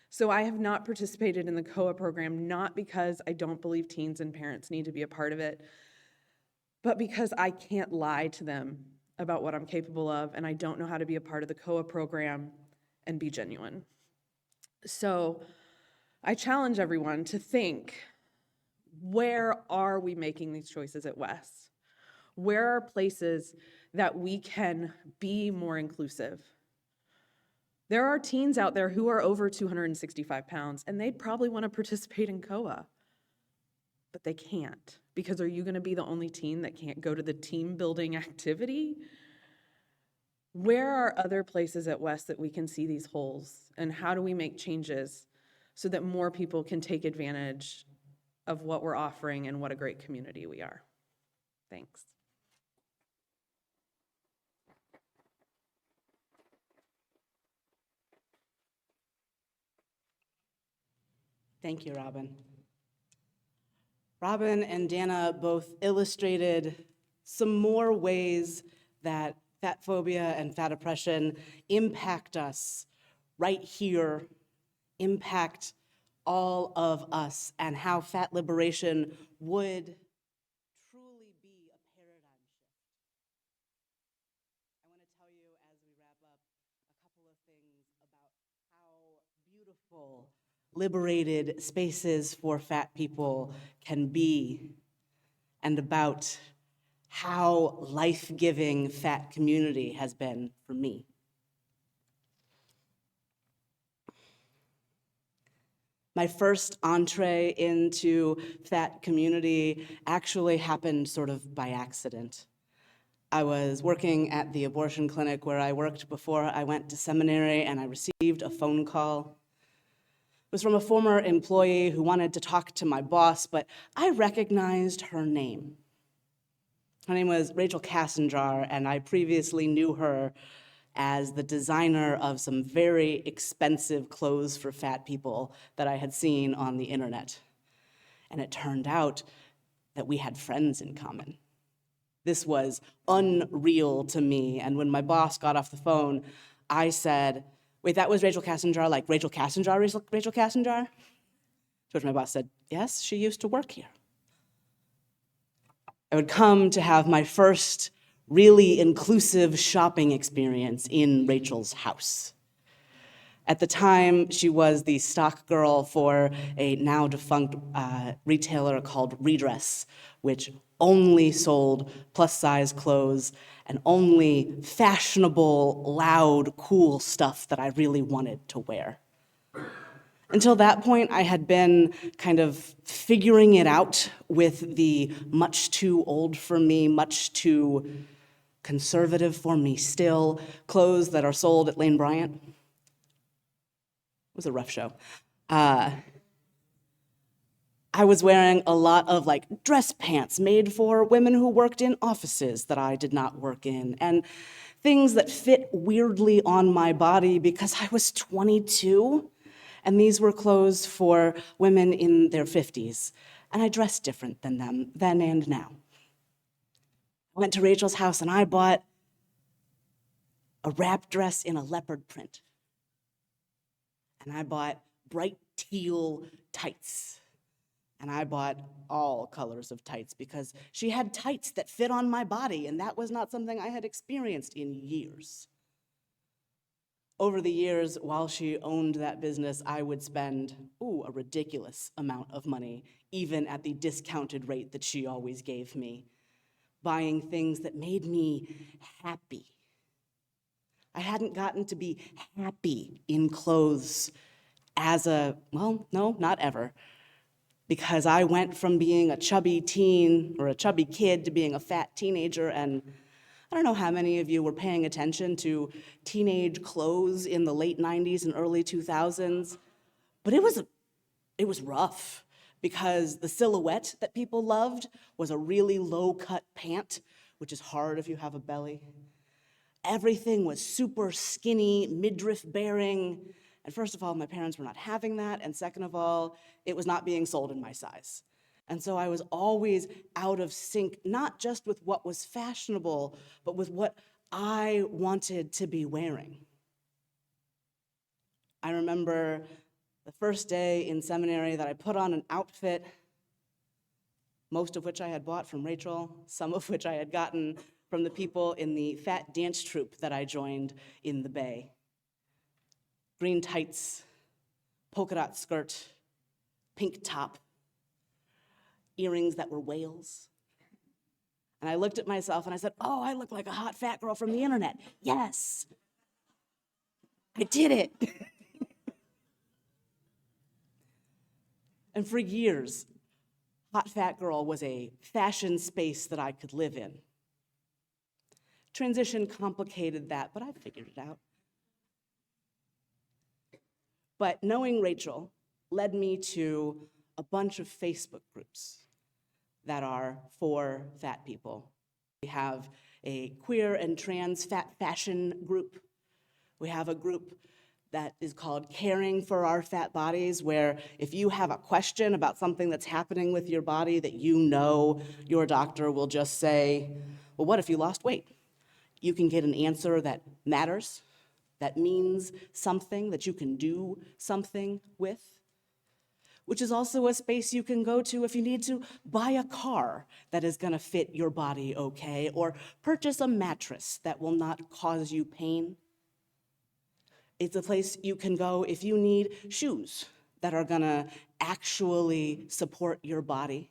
So I have not participated in the COA program, not because I don't believe teens and parents need to be a part of it, but because I can't lie to them about what I'm capable of, and I don't know how to be a part of the COA program and be genuine. So I challenge everyone to think, where are we making these choices at WES? Where are places that we can be more inclusive? There are teens out there who are over 265 pounds, and they'd probably want to participate in COA, but they can't. Because are you going to be the only teen that can't go to the team building activity? Where are other places at WES that we can see these holes, and how do we make changes so that more people can take advantage of what we're offering and what a great community we are? Thanks. Thank you, Robyn. Robyn and Dana both illustrated some more ways that fat phobia and fat oppression impact us right here, impact all of us, and how fat liberation would truly be a paradigm shift. I want to tell you as we wrap up a couple of things about how beautiful liberated spaces for fat people can be, and about how life-giving fat community has been for me. My first entree into fat community actually happened sort of by accident. I was working at the abortion clinic where I worked before I went to seminary, and I received a phone call. It was from a former employee who wanted to talk to my boss, but I recognized her name. Her name was Rachel Kassenjar, and I previously knew her as the designer of some very expensive clothes for fat people that I had seen on the internet. And it turned out that we had friends in common. This was unreal to me. And when my boss got off the phone, I said, wait, that was Rachel Cassinjar, like Rachel Cassinjar, Rachel Cassinjar? To which my boss said, yes, she used to work here. I would come to have my first really inclusive shopping experience in Rachel's house. At the time, she was the stock girl for a now defunct retailer called Redress, which only sold plus-size clothes and only fashionable, loud, cool stuff that I really wanted to wear. Until that point, I had been kind of figuring it out with the much too old for me, much too conservative for me still clothes that are sold at Lane Bryant. It was a rough show. I was wearing a lot of like dress pants made for women who worked in offices that I did not work in, and things that fit weirdly on my body because I was 22, and these were clothes for women in their 50s, and I dressed different than them then and now. I went to Rachel's house and I bought a wrap dress in a leopard print. And I bought bright teal tights. And I bought all colors of tights because she had tights that fit on my body, and that was not something I had experienced in years. Over the years, while she owned that business, I would spend, a ridiculous amount of money, even at the discounted rate that she always gave me, buying things that made me happy. I hadn't gotten to be happy in clothes no, not ever. Because I went from being a chubby teen or a chubby kid to being a fat teenager, and I don't know how many of you were paying attention to teenage clothes in the late 90s and early 2000s, but it was rough because the silhouette that people loved was a really low-cut pant, which is hard if you have a belly. Everything was super skinny, midriff-bearing, and first of all, my parents were not having that, and second of all, it was not being sold in my size. And so I was always out of sync, not just with what was fashionable, but with what I wanted to be wearing. I remember the first day in seminary that I put on an outfit, most of which I had bought from Rachel, some of which I had gotten from the people in the fat dance troupe that I joined in the Bay. Green tights, polka dot skirt, pink top, earrings that were whales. And I looked at myself and I said, oh, I look like a hot fat girl from the internet. Yes, I did it. And for years, hot fat girl was a fashion space that I could live in. Transition complicated that, but I figured it out. But knowing Rachel led me to a bunch of Facebook groups that are for fat people. We have a queer and trans fat fashion group. We have a group that is called Caring for Our Fat Bodies, where if you have a question about something that's happening with your body that you know your doctor will just say, well, what if you lost weight? You can get an answer that matters, that means something, that you can do something with, which is also a space you can go to if you need to buy a car that is gonna fit your body okay, or purchase a mattress that will not cause you pain. It's a place you can go if you need shoes that are gonna actually support your body.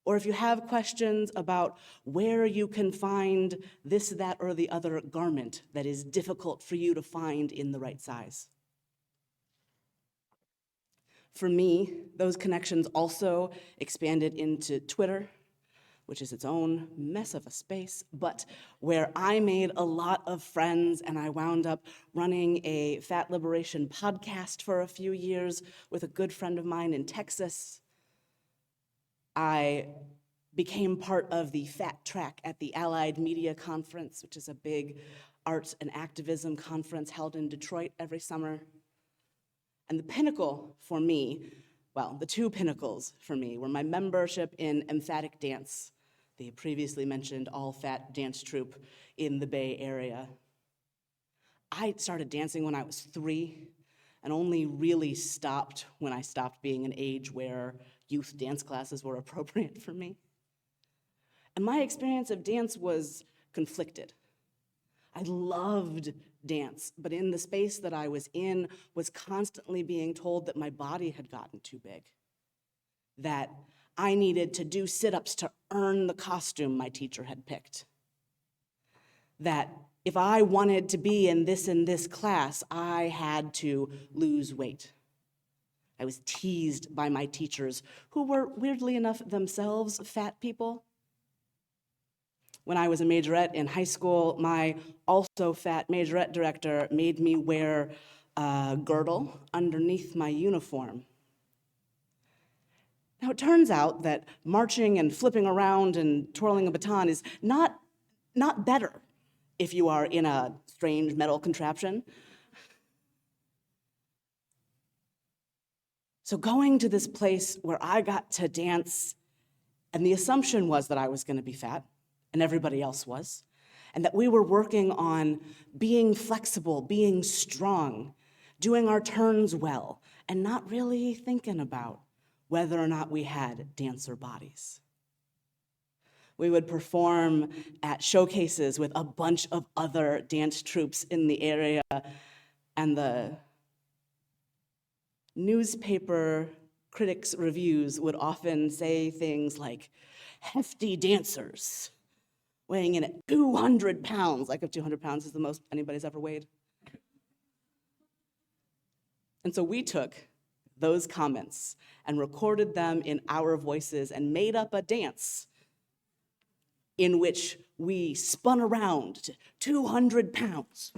Or if you have questions about where you can find this, that, or the other garment that is difficult for you to find in the right size. For me, those connections also expanded into Twitter, which is its own mess of a space, but where I made a lot of friends, and I wound up running a fat liberation podcast for a few years with a good friend of mine in Texas. I became part of the Fat Track at the Allied Media Conference, which is a big arts and activism conference held in Detroit every summer. And the pinnacle for me well, the two pinnacles for me were my membership in Emphatic Dance, the previously mentioned all-fat dance troupe in the Bay Area. I started dancing when I was 3 and only really stopped when I stopped being an age where youth dance classes were appropriate for me. And my experience of dance was conflicted. I loved dance, but in the space that I was in was constantly being told that my body had gotten too big, that I needed to do sit-ups to earn the costume my teacher had picked, that if I wanted to be in this class, I had to lose weight. I was teased by my teachers, who were, weirdly enough, themselves fat people. When I was a majorette in high school, my also fat majorette director made me wear a girdle underneath my uniform. Now, it turns out that marching and flipping around and twirling a baton is not better if you are in a strange metal contraption. So going to this place where I got to dance, and the assumption was that I was going to be fat, and everybody else was, and that we were working on being flexible, being strong, doing our turns well, and not really thinking about whether or not we had dancer bodies. We would perform at showcases with a bunch of other dance troupes in the area, and the newspaper critics' reviews would often say things like, hefty dancers, weighing in at 200 pounds, like if 200 pounds is the most anybody's ever weighed. And so we took those comments and recorded them in our voices and made up a dance in which we spun around to 200 pounds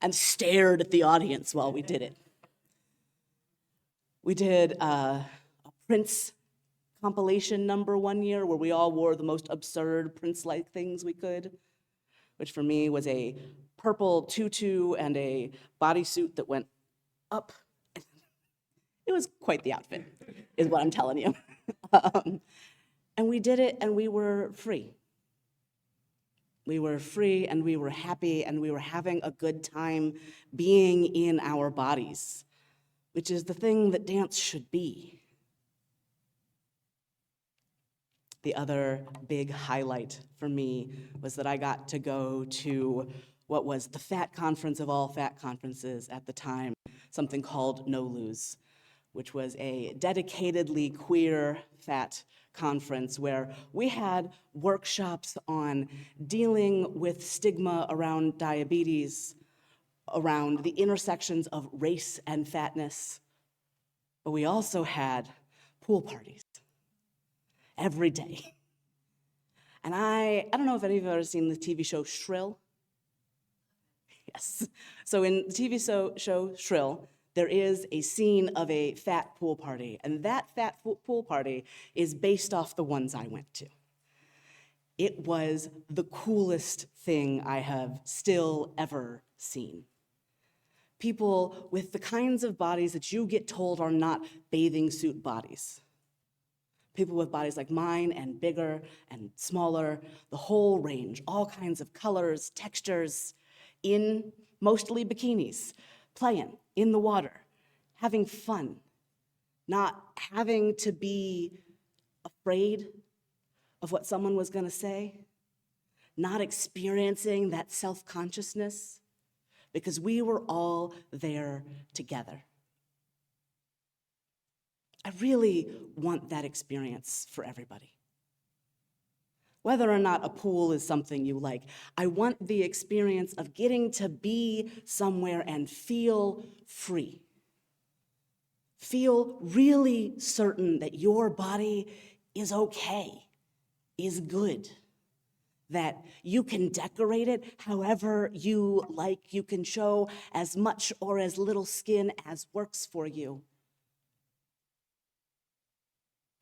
and stared at the audience while we did it. We did a Prince compilation number one year where we all wore the most absurd Prince-like things we could, which for me was a purple tutu and a bodysuit that went up. It was quite the outfit, is what I'm telling you. And we did it, and we were free. We were free, and we were happy, and we were having a good time being in our bodies, which is the thing that dance should be. The other big highlight for me was that I got to go to what was the fat conference of all fat conferences at the time, something called No Lose, which was a dedicatedly queer fat conference where we had workshops on dealing with stigma around diabetes, around the intersections of race and fatness, but we also had pool parties every day. And I don't know if any of you have ever seen the TV show Shrill. Yes. So in the TV show Shrill, there is a scene of a fat pool party, and that fat pool party is based off the ones I went to. It was the coolest thing I have still ever seen. People with the kinds of bodies that you get told are not bathing suit bodies. People with bodies like mine and bigger and smaller, the whole range, all kinds of colors, textures, in mostly bikinis, playing in the water, having fun, not having to be afraid of what someone was going to say, not experiencing that self-consciousness, because we were all there together. I really want that experience for everybody. Whether or not a pool is something you like, I want the experience of getting to be somewhere and feel free. Feel really certain that your body is okay, is good, that you can decorate it however you like. You can show as much or as little skin as works for you.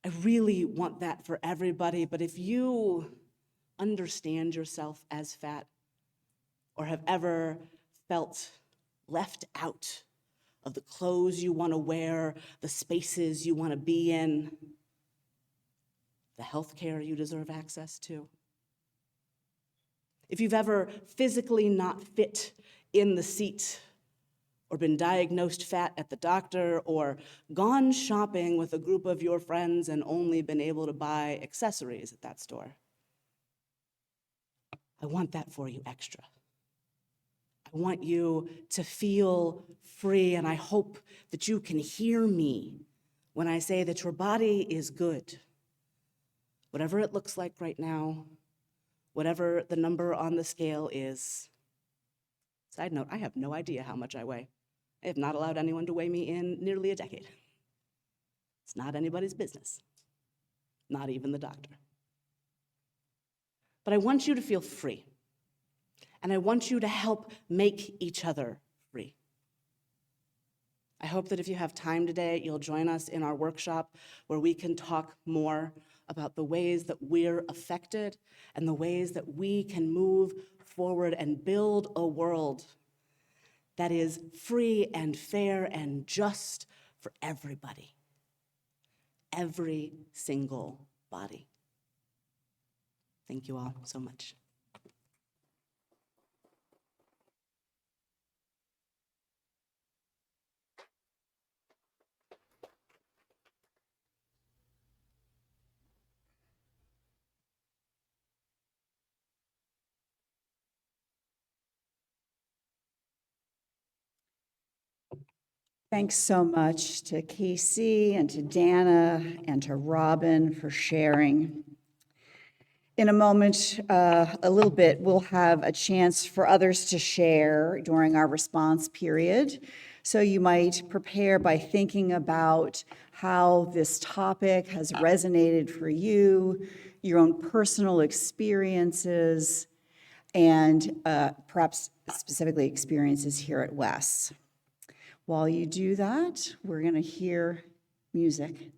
I really want that for everybody, but if you understand yourself as fat or have ever felt left out of the clothes you want to wear, the spaces you want to be in, the health care you deserve access to. If you've ever physically not fit in the seat, or been diagnosed fat at the doctor, or gone shopping with a group of your friends and only been able to buy accessories at that store, I want that for you extra. I want you to feel free, and I hope that you can hear me when I say that your body is good. Whatever it looks like right now, whatever the number on the scale is. Side note, I have no idea how much I weigh. I have not allowed anyone to weigh me in nearly a decade. It's not anybody's business, not even the doctor. But I want you to feel free, and I want you to help make each other free. I hope that if you have time today, you'll join us in our workshop where we can talk more about the ways that we're affected and the ways that we can move forward and build a world that is free and fair and just for everybody. Every single body. Thank you all so much. Thanks so much to Casey and to Dana and to Robyn for sharing. In a moment, a little bit, we'll have a chance for others to share during our response period. So you might prepare by thinking about how this topic has resonated for you, your own personal experiences, and perhaps specifically experiences here at WES. While you do that, we're going to hear music.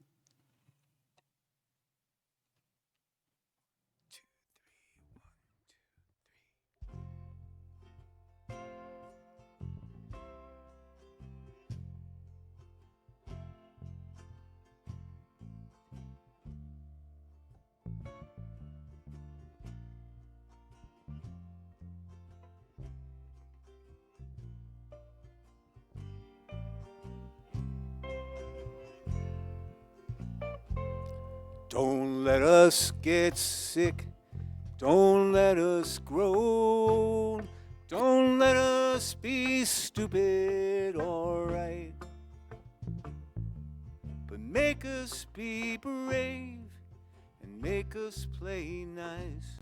Don't let us get sick. Don't let us grow. Don't let us be stupid, alright. But make us be brave and make us play nice.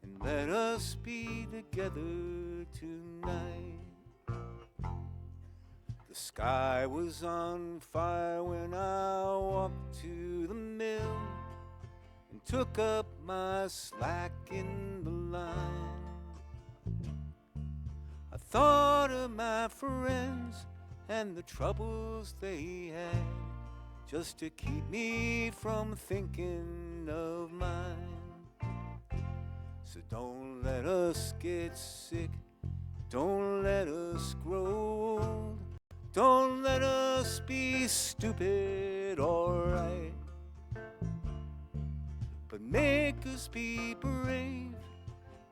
And let us be together tonight. The sky was on fire when I walked to the mill and took up my slack in the line. I thought of my friends and the troubles they had, just to keep me from thinking of mine. So don't let us get sick, don't let us grow old. Don't let us be stupid, alright. But make us be brave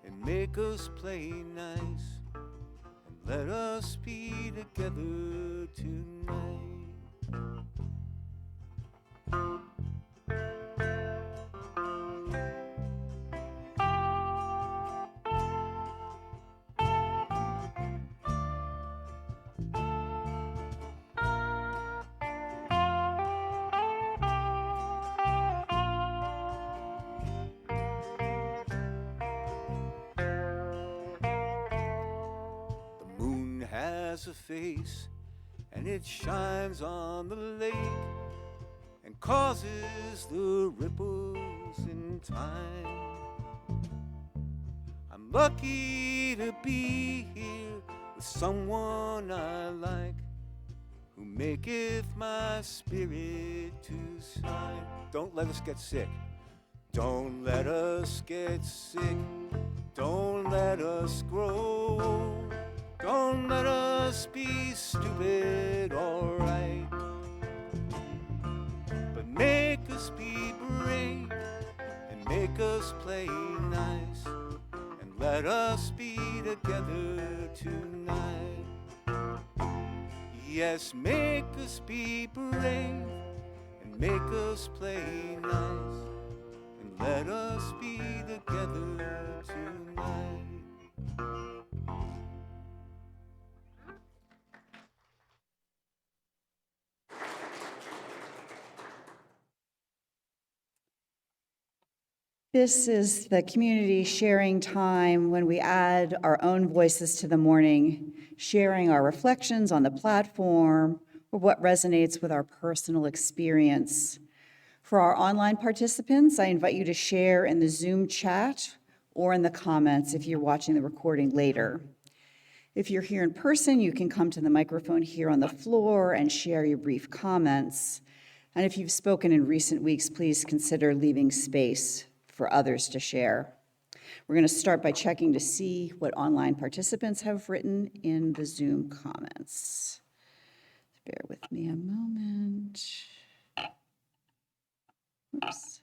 and make us play nice. And let us be together tonight. Has a face and it shines on the lake and causes the ripples in time. I'm lucky to be here with someone I like, who maketh my spirit to shine. Don't let us get sick. Don't let us get sick. Don't let us grow. Don't let us be stupid, alright, but make us be brave and make us play nice, and let us be together tonight. Yes, make us be brave and make us play nice, and let us be together tonight. This is the community sharing time when we add our own voices to the morning, sharing our reflections on the platform or what resonates with our personal experience. For our online participants, I invite you to share in the Zoom chat or in the comments if you're watching the recording later. If you're here in person, you can come to the microphone here on the floor and share your brief comments. And if you've spoken in recent weeks, please consider leaving space for others to share. We're going to start by checking to see what online participants have written in the Zoom comments. Bear with me a moment. Oops.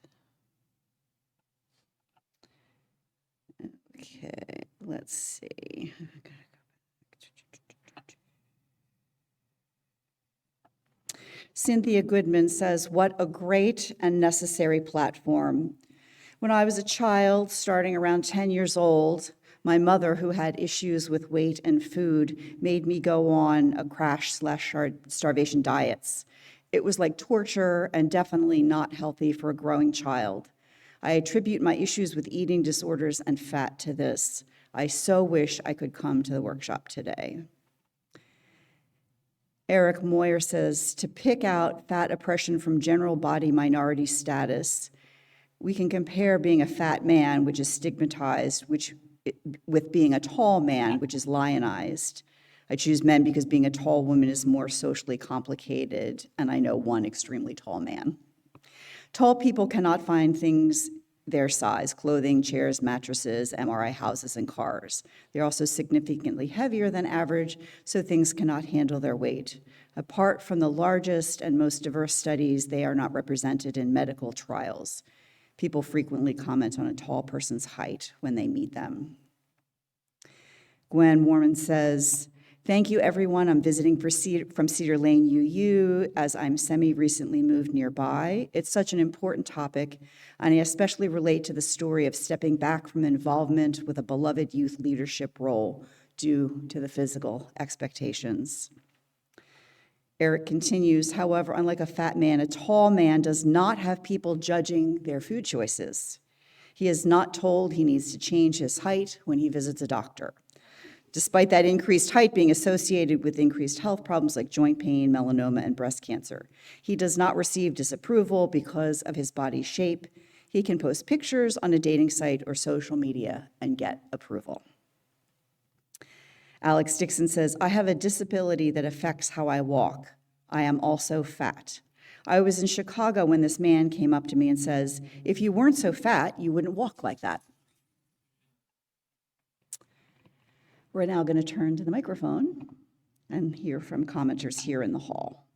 Okay, let's see. Cynthia Goodman says, "What a great and necessary platform. When I was a child, starting around 10 years old, my mother, who had issues with weight and food, made me go on a crash/starvation diets. It was like torture and definitely not healthy for a growing child. I attribute my issues with eating disorders and fat to this. I so wish I could come to the workshop today." Eric Moyer says, "To pick out fat oppression from general body minority status, we can compare being a fat man, which is stigmatized, with being a tall man, which is lionized. I choose men because being a tall woman is more socially complicated, and I know one extremely tall man. Tall people cannot find things their size: clothing, chairs, mattresses, MRI houses, and cars. They're also significantly heavier than average, so things cannot handle their weight. Apart from the largest and most diverse studies, they are not represented in medical trials. People frequently comment on a tall person's height when they meet them." Gwen Warman says, "Thank you, everyone. I'm visiting from Cedar Lane, UU, as I'm semi-recently moved nearby. It's such an important topic, and I especially relate to the story of stepping back from involvement with a beloved youth leadership role due to the physical expectations." Eric continues, "However, unlike a fat man, a tall man does not have people judging their food choices. He is not told he needs to change his height when he visits a doctor. Despite that increased height being associated with increased health problems like joint pain, melanoma, and breast cancer, he does not receive disapproval because of his body shape. He can post pictures on a dating site or social media and get approval." Alex Dixon says, "I have a disability that affects how I walk. I am also fat. I was in Chicago when this man came up to me and says, 'If you weren't so fat, you wouldn't walk like that.'" We're now going to turn to the microphone and hear from commenters here in the hall.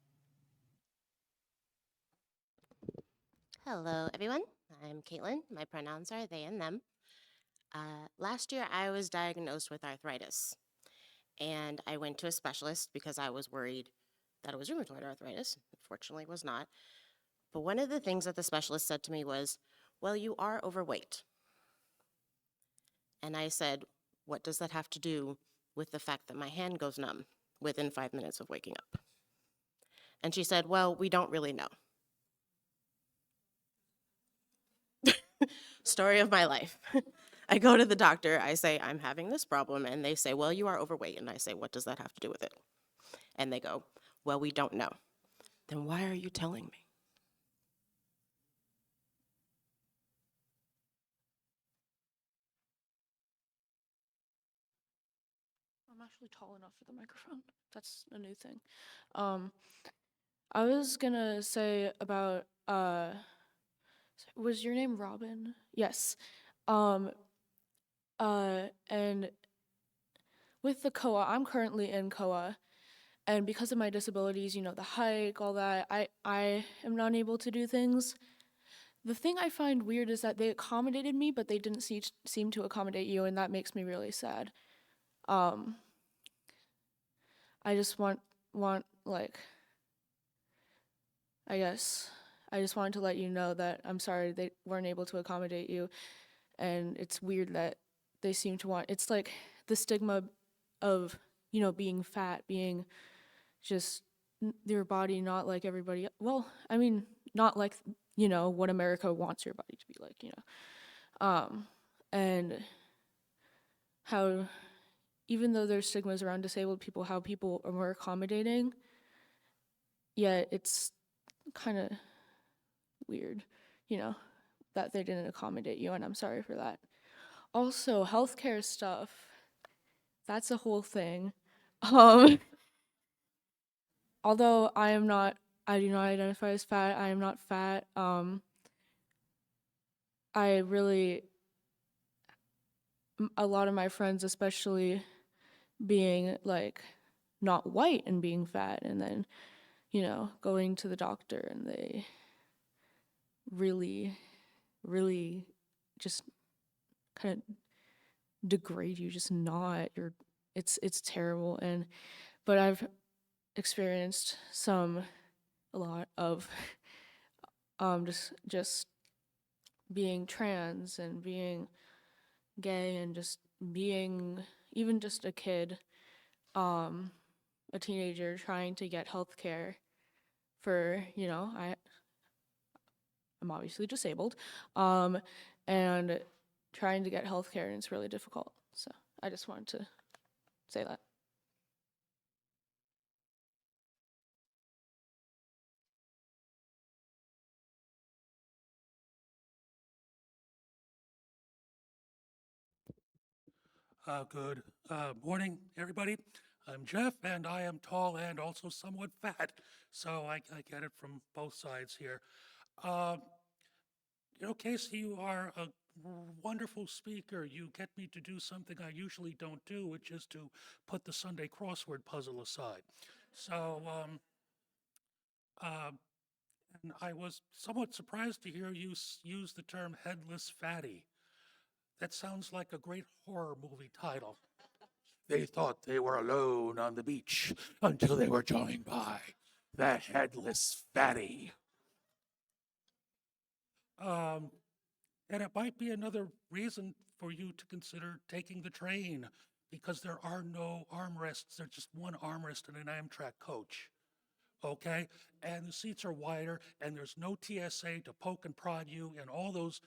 Hello, everyone. I'm Caitlin. My pronouns are they and them. Last year, I was diagnosed with arthritis, and I went to a specialist because I was worried that it was rheumatoid arthritis. Unfortunately, it was not. But one of the things that the specialist said to me was, "Well, you are overweight." And I said, "What does that have to do with the fact that my hand goes numb within 5 minutes of waking up?" And she said, "Well, we don't really know." Story of my life. I go to the doctor, I say, "I'm having this problem," and they say, "Well, you are overweight." And I say, "What does that have to do with it?" And they go, "Well, we don't know." Then why are you telling me? I'm actually tall enough for the microphone. That's a new thing. I was gonna say about was your name Robyn? Yes. And with the COA, I'm currently in COA, and because of my disabilities, you know, the hike, all that, I am not able to do things. The thing I find weird is that they accommodated me, but they didn't seem to accommodate you, and that makes me really sad. Um, I just want like, I guess, I just wanted to let you know that I'm sorry they weren't able to accommodate you, and it's weird that they seem to want, it's like the stigma of, you know, being fat, being just your body not like everybody, well, I mean, not like, you know, what America wants your body to be like, you know. And how, even though there's stigmas around disabled people, how people are more accommodating, yet it's kind of weird, you know, that they didn't accommodate you, and I'm sorry for that. Also, healthcare stuff, that's a whole thing. Although I do not identify as fat, I am not fat. I really, a lot of my friends, especially being like not white and being fat, and then, you know, going to the doctor, and they really, really just kind of degrade you, just not, it's terrible. And, but I've experienced a lot of, just being trans and being gay and just being even just a kid, a teenager trying to get health care for, you know, I'm obviously disabled, and trying to get health care, and it's really difficult. So I just wanted to say that. Good morning, everybody. I'm Jeff, and I am tall and also somewhat fat, so I get it from both sides here. Uh, Casey, you are a wonderful speaker. You get me to do something I usually don't do, which is to put the Sunday crossword puzzle aside. So, uh, and I was somewhat surprised to hear you use the term headless fatty. That sounds like a great horror movie title. They thought they were alone on the beach until they were joined by the headless fatty. Um, and it might be another reason for you to consider taking the train because there are no armrests. There's just one armrest in an Amtrak coach. Okay? And the seats are wider, and there's no TSA to poke and prod you in all those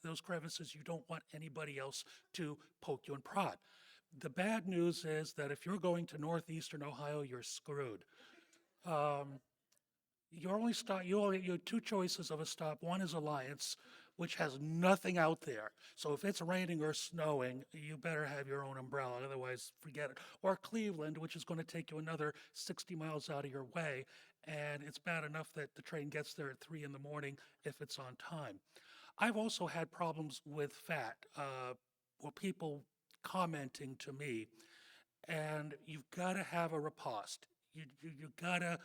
those crevices you don't want anybody else to poke you and prod. The bad news is that if you're going to northeastern Ohio, you're screwed. Um, you have two choices of a stop. One is Alliance, which has nothing out there. So if it's raining or snowing, you better have your own umbrella, otherwise forget it. Or Cleveland, which is going to take you another 60 miles out of your way, and it's bad enough that the train gets there at 3 in the morning if it's on time. I've also had problems with fat, or people commenting to me, and you've got to have a riposte. You gotta.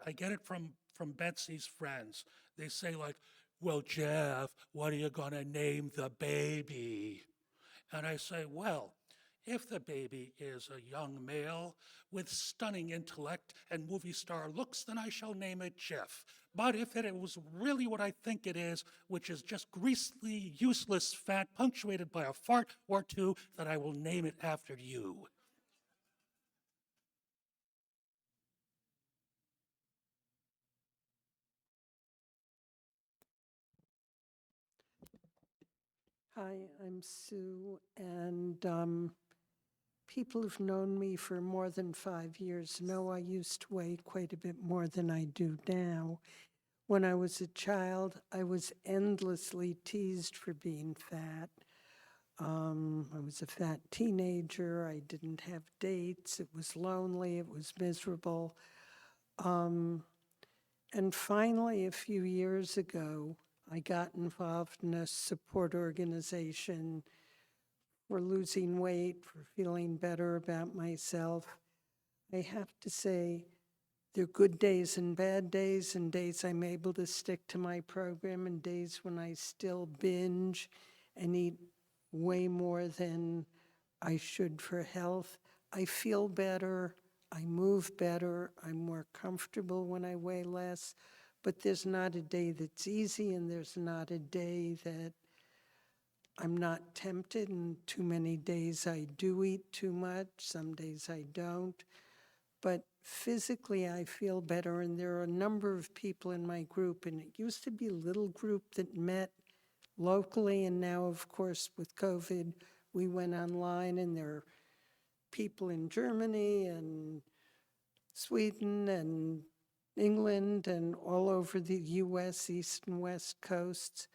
I get it from Betsy's friends. They say like, "Well, Jeff, what are you gonna name the baby?" And I say, "Well, if the baby is a young male with stunning intellect and movie star looks, then I shall name it Jeff. But if it was really what I think it is, which is just greasily useless fat punctuated by a fart or two, then I will name it after you." Hi, I'm Sue, and people who've known me for more than 5 years know I used to weigh quite a bit more than I do now. When I was a child, I was endlessly teased for being fat. I was a fat teenager. I didn't have dates. It was lonely. It was miserable. And finally, a few years ago, I got involved in a support organization for losing weight, for feeling better about myself. I have to say, there are good days and bad days, and days I'm able to stick to my program, and days when I still binge and eat way more than I should for health. I feel better, I move better, I'm more comfortable when I weigh less, but there's not a day that's easy, and there's not a day that I'm not tempted, and too many days I do eat too much, some days I don't. But physically I feel better, and there are a number of people in my group, and it used to be a little group that met locally, and now, of course, with COVID, we went online, and there are people in Germany and Sweden and England and all over the US, East and West coasts.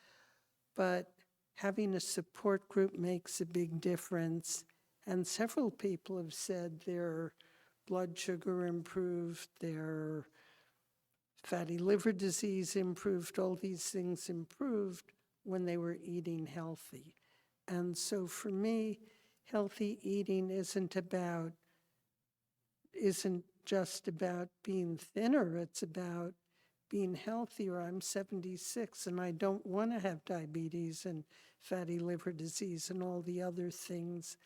But having a support group makes a big difference. And several people have said their blood sugar improved, their fatty liver disease improved, all these things improved when they were eating healthy. And so for me, healthy eating isn't just about being thinner, it's about being healthier. I'm 76 and I don't want to have diabetes and fatty liver disease and all the other things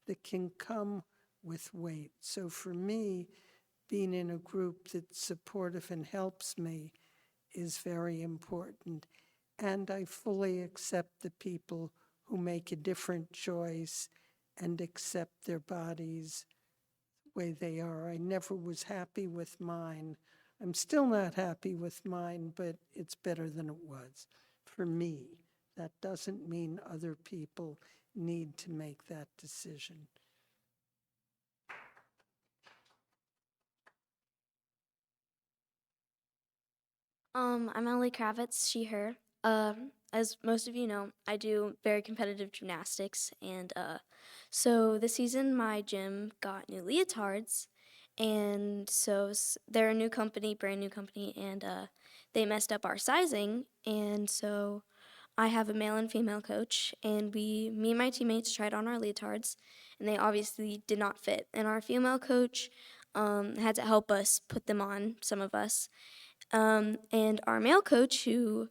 that can come with weight. So for me, being in a group that's supportive and helps me is very important. And I fully accept the people who make a different choice and accept their bodies the way they are. I never was happy with mine. I'm still not happy with mine, but it's better than it was for me. That doesn't mean other people need to make that decision. I'm Emily Kravitz, she, her. As most of you know, I do very competitive gymnastics, and so this season my gym got new leotards, and so they're a new company, brand new company, and they messed up our sizing, and so I have a male and female coach, and me and my teammates tried on our leotards, and they obviously did not fit, and our female coach had to help us put them on, some of us. And our male coach, who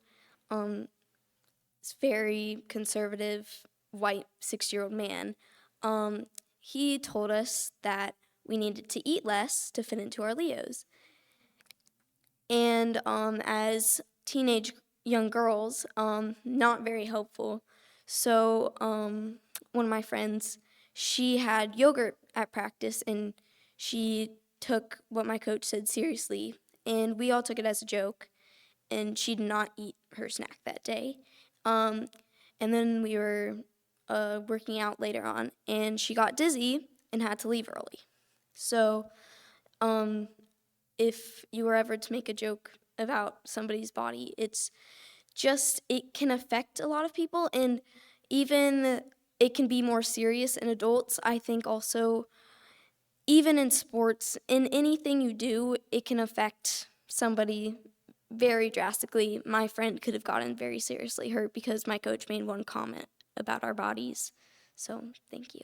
is very conservative, white, 60-year-old man, he told us that we needed to eat less to fit into our Leos. And as teenage young girls, not very helpful. So one of my friends, she had yogurt at practice, and she took what my coach said seriously, and we all took it as a joke, and she did not eat her snack that day. And then we were working out later on, and she got dizzy and had to leave early. So if you were ever to make a joke about somebody's body, it's just, it can affect a lot of people, and even it can be more serious in adults. I think also, even in sports, in anything you do, it can affect somebody very drastically. My friend could have gotten very seriously hurt because my coach made one comment about our bodies. So, thank you.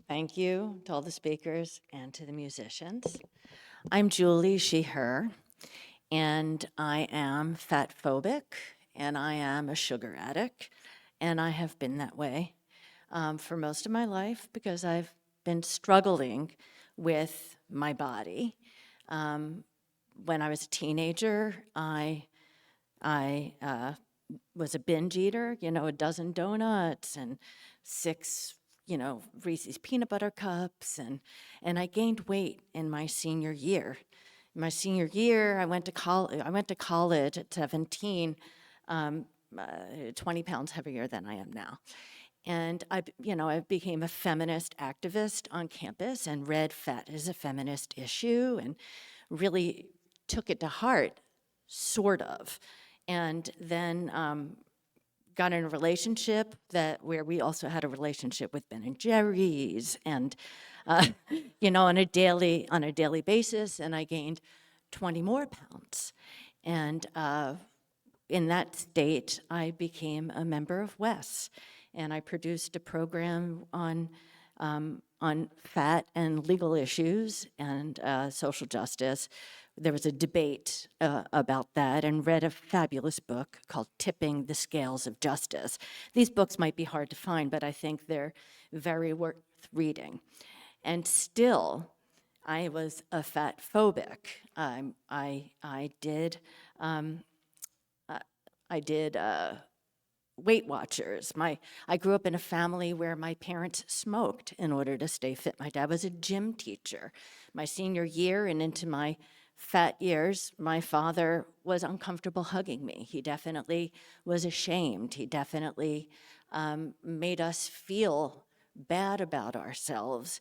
Thank you to all the speakers and to the musicians. I'm Julie, she, her, and I am fat phobic, and I am a sugar addict, and I have been that way for most of my life because I've been struggling with my body. When I was a teenager, I was a binge eater, a dozen donuts and 6 Reese's peanut butter cups, and I gained weight in my senior year. In my senior year, I went to college at 17, 20 pounds heavier than I am now. And I became a feminist activist on campus and read fat as a feminist issue and really took it to heart, sort of. And then got in a relationship where we also had a relationship with Ben and Jerry's, and on a daily basis, and I gained 20 more pounds. And in that state, I became a member of WES, and I produced a program on fat and legal issues and social justice. There was a debate about that, and read a fabulous book called Tipping the Scales of Justice. These books might be hard to find, but I think they're very worth reading. And still, I was a fat phobic. I did Weight Watchers. I grew up in a family where my parents smoked in order to stay fit. My dad was a gym teacher. My senior year and into my fat years, my father was uncomfortable hugging me. He definitely was ashamed. He definitely made us feel bad about ourselves.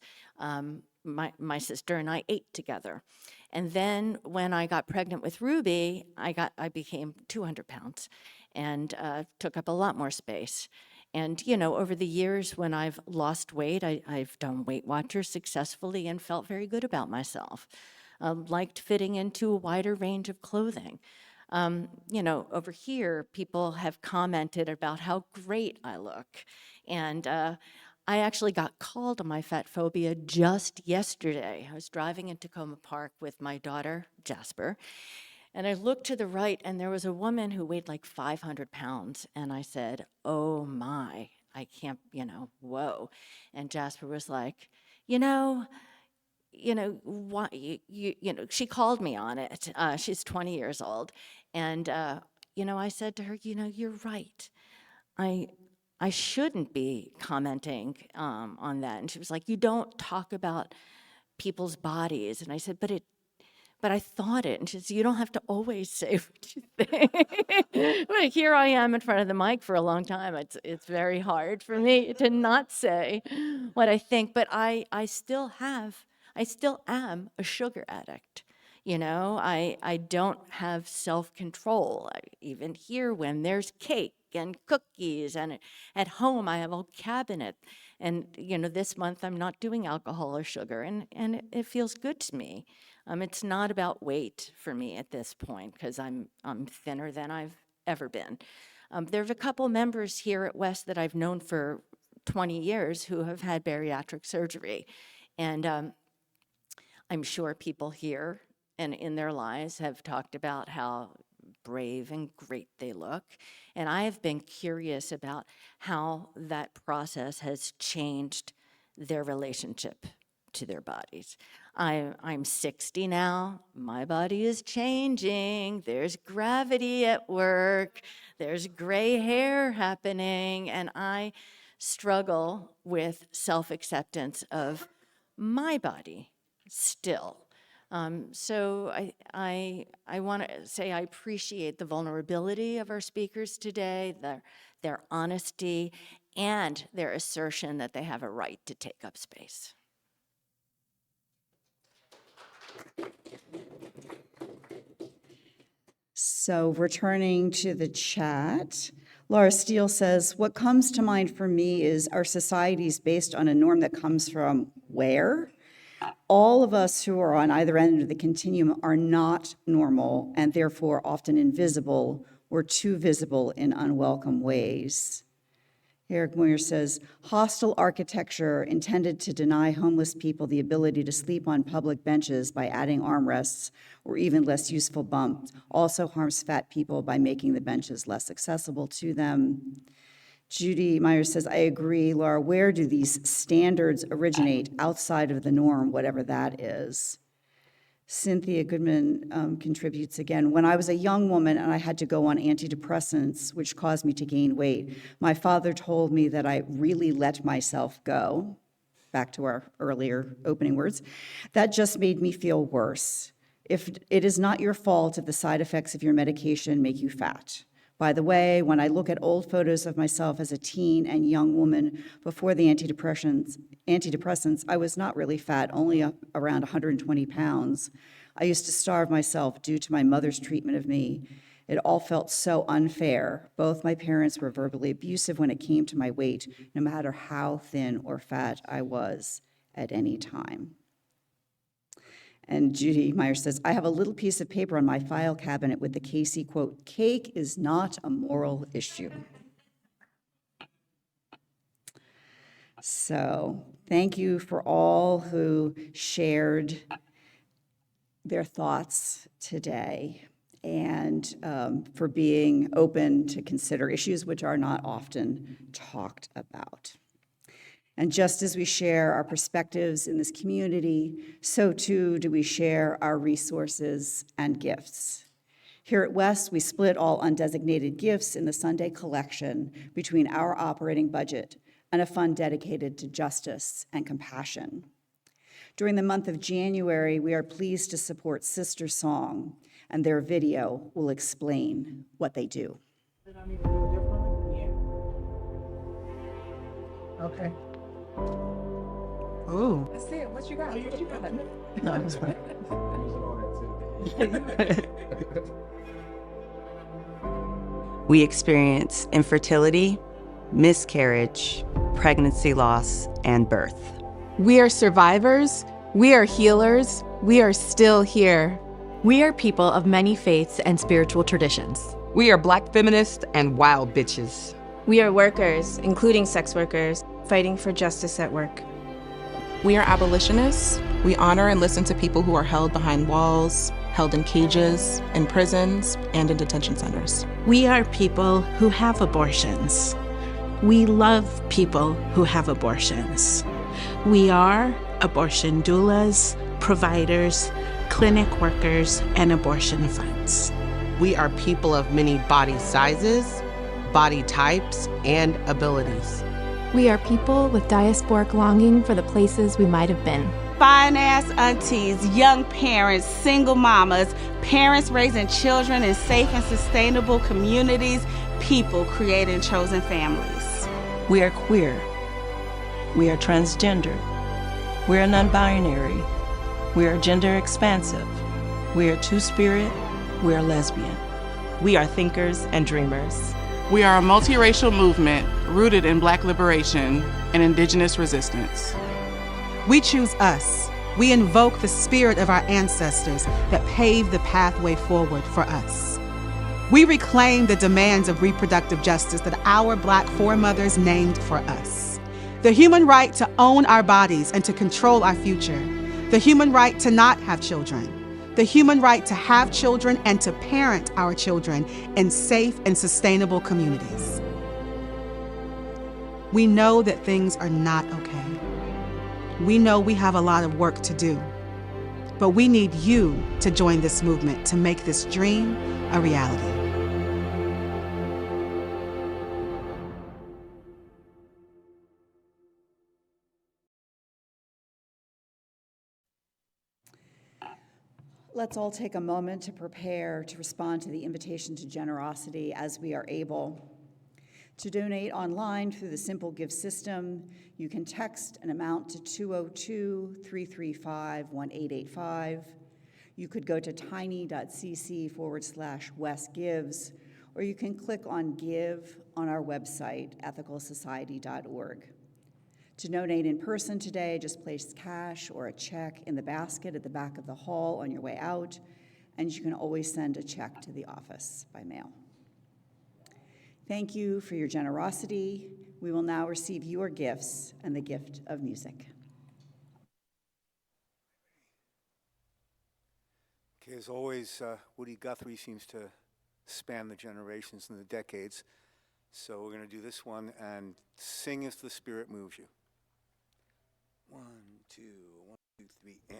My sister and I ate together. And then when I got pregnant with Ruby, I became 200 pounds and took up a lot more space. And, you know, over the years when I've lost weight, I've done Weight Watchers successfully and felt very good about myself. Liked fitting into a wider range of clothing. You know, over here, people have commented about how great I look. And I actually got called on my fat phobia just yesterday. I was driving in Tacoma Park with my daughter, Jasper, and I looked to the right, and there was a woman who weighed like 500 pounds. And I said, oh my, I can't, you know, whoa. And Jasper was like, you know, why, you know, she called me on it. She's 20 years old. And, you know, I said to her, you know, you're right. I shouldn't be commenting on that. And she was like, you don't talk about people's bodies. And I said, but I thought it. And she said, you don't have to always say what you think. But here I am in front of the mic for a long time. It's very hard for me to not say what I think, but I still am a sugar addict. You know, I don't have self-control. Even here, when there's cake and cookies, and at home I have a cabinet. And, you know, this month I'm not doing alcohol or sugar, and it feels good to me. It's not about weight for me at this point, because I'm thinner than I've ever been. There's a couple members here at WES that I've known for 20 years who have had bariatric surgery. And I'm sure people here and in their lives have talked about how brave and great they look. And I have been curious about how that process has changed their relationship to their bodies. I'm 60 now. My body is changing. There's gravity at work. There's gray hair happening. And I struggle with self-acceptance of my body still. So I want to say I appreciate the vulnerability of our speakers today, their honesty, and their assertion that they have a right to take up space. So returning to the chat, Laura Steele says, what comes to mind for me is our society is based on a norm that comes from where? All of us who are on either end of the continuum are not normal and therefore often invisible or too visible in unwelcome ways. Eric Moyer says, hostile architecture intended to deny homeless people the ability to sleep on public benches by adding armrests or even less useful bumps also harms fat people by making the benches less accessible to them. Judy Myers says, I agree, Laura, where do these standards originate outside of the norm, whatever that is? Cynthia Goodman contributes again. When I was a young woman and I had to go on antidepressants, which caused me to gain weight, my father told me that I really let myself go. Back to our earlier opening words. That just made me feel worse. If it is not your fault if the side effects of your medication make you fat. By the way, when I look at old photos of myself as a teen and young woman before the antidepressants, I was not really fat, only around 120 pounds. I used to starve myself due to my mother's treatment of me. It all felt so unfair. Both my parents were verbally abusive when it came to my weight, no matter how thin or fat I was at any time. And Judy Meyer says, I have a little piece of paper on my file cabinet with the Casey quote, "Cake is not a moral issue." So thank you for all who shared their thoughts today and for being open to consider issues which are not often talked about. And just as we share our perspectives in this community, so too do we share our resources and gifts. Here at WES, we split all undesignated gifts in the Sunday collection between our operating budget and a fund dedicated to justice and compassion. During the month of January, we are pleased to support Sister Song, and their video will explain what they do. Okay. Ooh. That's it. What you got? No, it was fine. We experience infertility, miscarriage, pregnancy loss, and birth. We are survivors, we are healers, we are still here. We are people of many faiths and spiritual traditions. We are Black feminists and wild bitches. We are workers, including sex workers, fighting for justice at work. We are abolitionists. We honor and listen to people who are held behind walls, held in cages, in prisons, and in detention centers. We are people who have abortions. We love people who have abortions. We are abortion doulas, providers, clinic workers, and abortion funds. We are people of many body sizes, body types, and abilities. We are people with diasporic longing for the places we might have been. Fine-ass aunties, young parents, single mamas, parents raising children in safe and sustainable communities, people creating chosen families. We are queer. We are transgender. We are non-binary. We are gender expansive. We are two-spirit. We are lesbian. We are thinkers and dreamers. We are a multiracial movement rooted in Black liberation and Indigenous resistance. We choose us. We invoke the spirit of our ancestors that paved the pathway forward for us. We reclaim the demands of reproductive justice that our Black foremothers named for us. The human right to own our bodies and to control our future. The human right to not have children. The human right to have children and to parent our children in safe and sustainable communities. We know that things are not okay. We know we have a lot of work to do, but we need you to join this movement to make this dream a reality. Let's all take a moment to prepare to respond to the invitation to generosity as we are able. To donate online through the Simple Gift system, you can text an amount to 202-335-1885. You could go to tiny.cc/wesgives, or you can click on Give on our website, ethicalsociety.org. To donate in person today, just place cash or a check in the basket at the back of the hall on your way out, and you can always send a check to the office by mail. Thank you for your generosity. We will now receive your gifts and the gift of music. Okay, as always, Woody Guthrie seems to span the generations and the decades. So we're going to do this one and sing if the Spirit moves you. 1, 2, 1, 2, 3, and.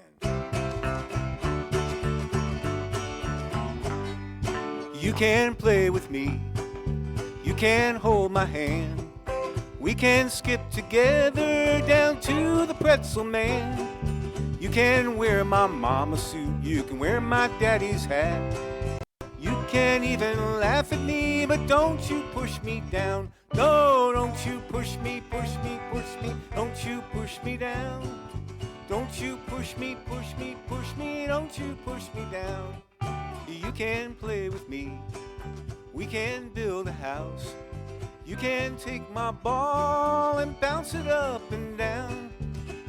You can play with me. You can hold my hand. We can skip together down to the pretzel man. You can wear my mama's suit. You can wear my daddy's hat. You can even laugh at me, but don't you push me down. No, don't you push me, push me, push me. Don't you push me down. Don't you push me, push me, push me. Don't you push me down. You can play with me. We can build a house. You can take my ball and bounce it up and down.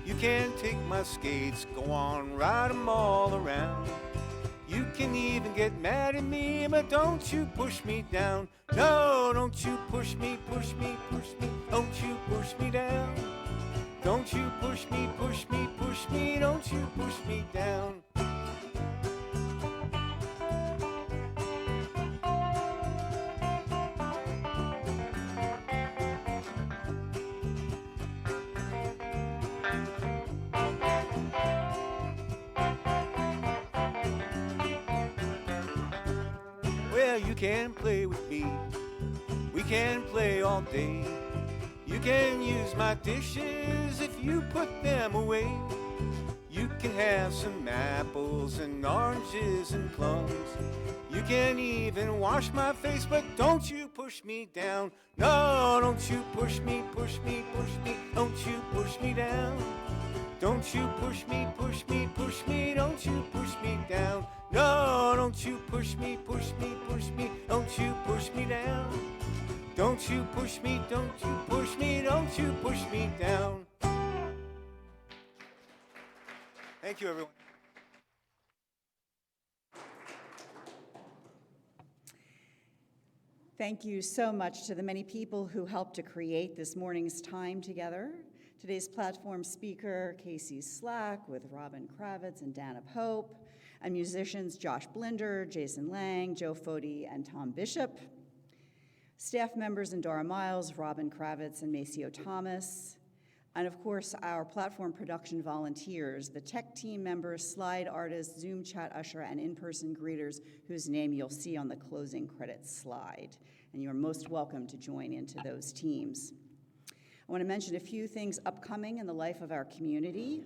You can take my skates, go on, ride 'em all around. You can even get mad at me, but don't you push me down. No, don't you push me, push me, push me. Don't you push me down. Don't you push me, push me, push me. Don't you push me down. Well, you can play with me. We can play all day. You can use my dishes if you put them away. You can have some apples and oranges and plums. You can even wash my face, but don't you push me down. No, don't you push me, push me, push me. Don't you push me down. Don't you push me, push me, push me. Don't you push me down. No, don't you push me, push me, push me. Don't you push me down. Don't you push me, don't you push me, don't you push me down. Thank you, everyone. Thank you so much to the many people who helped to create this morning's time together. Today's platform speaker, Casey Slack, with Robyn Kravitz and Dana Pope, and musicians Josh Blinder, Jason Lang, Joe Foti, and Tom Bishop. Staff members Indara Miles, Robyn Kravitz, and Maceo Thomas. And of course, our platform production volunteers, the tech team members, slide artists, Zoom chat usher, and in-person greeters whose name you'll see on the closing credits slide. And you're most welcome to join into those teams. I want to mention a few things upcoming in the life of our community.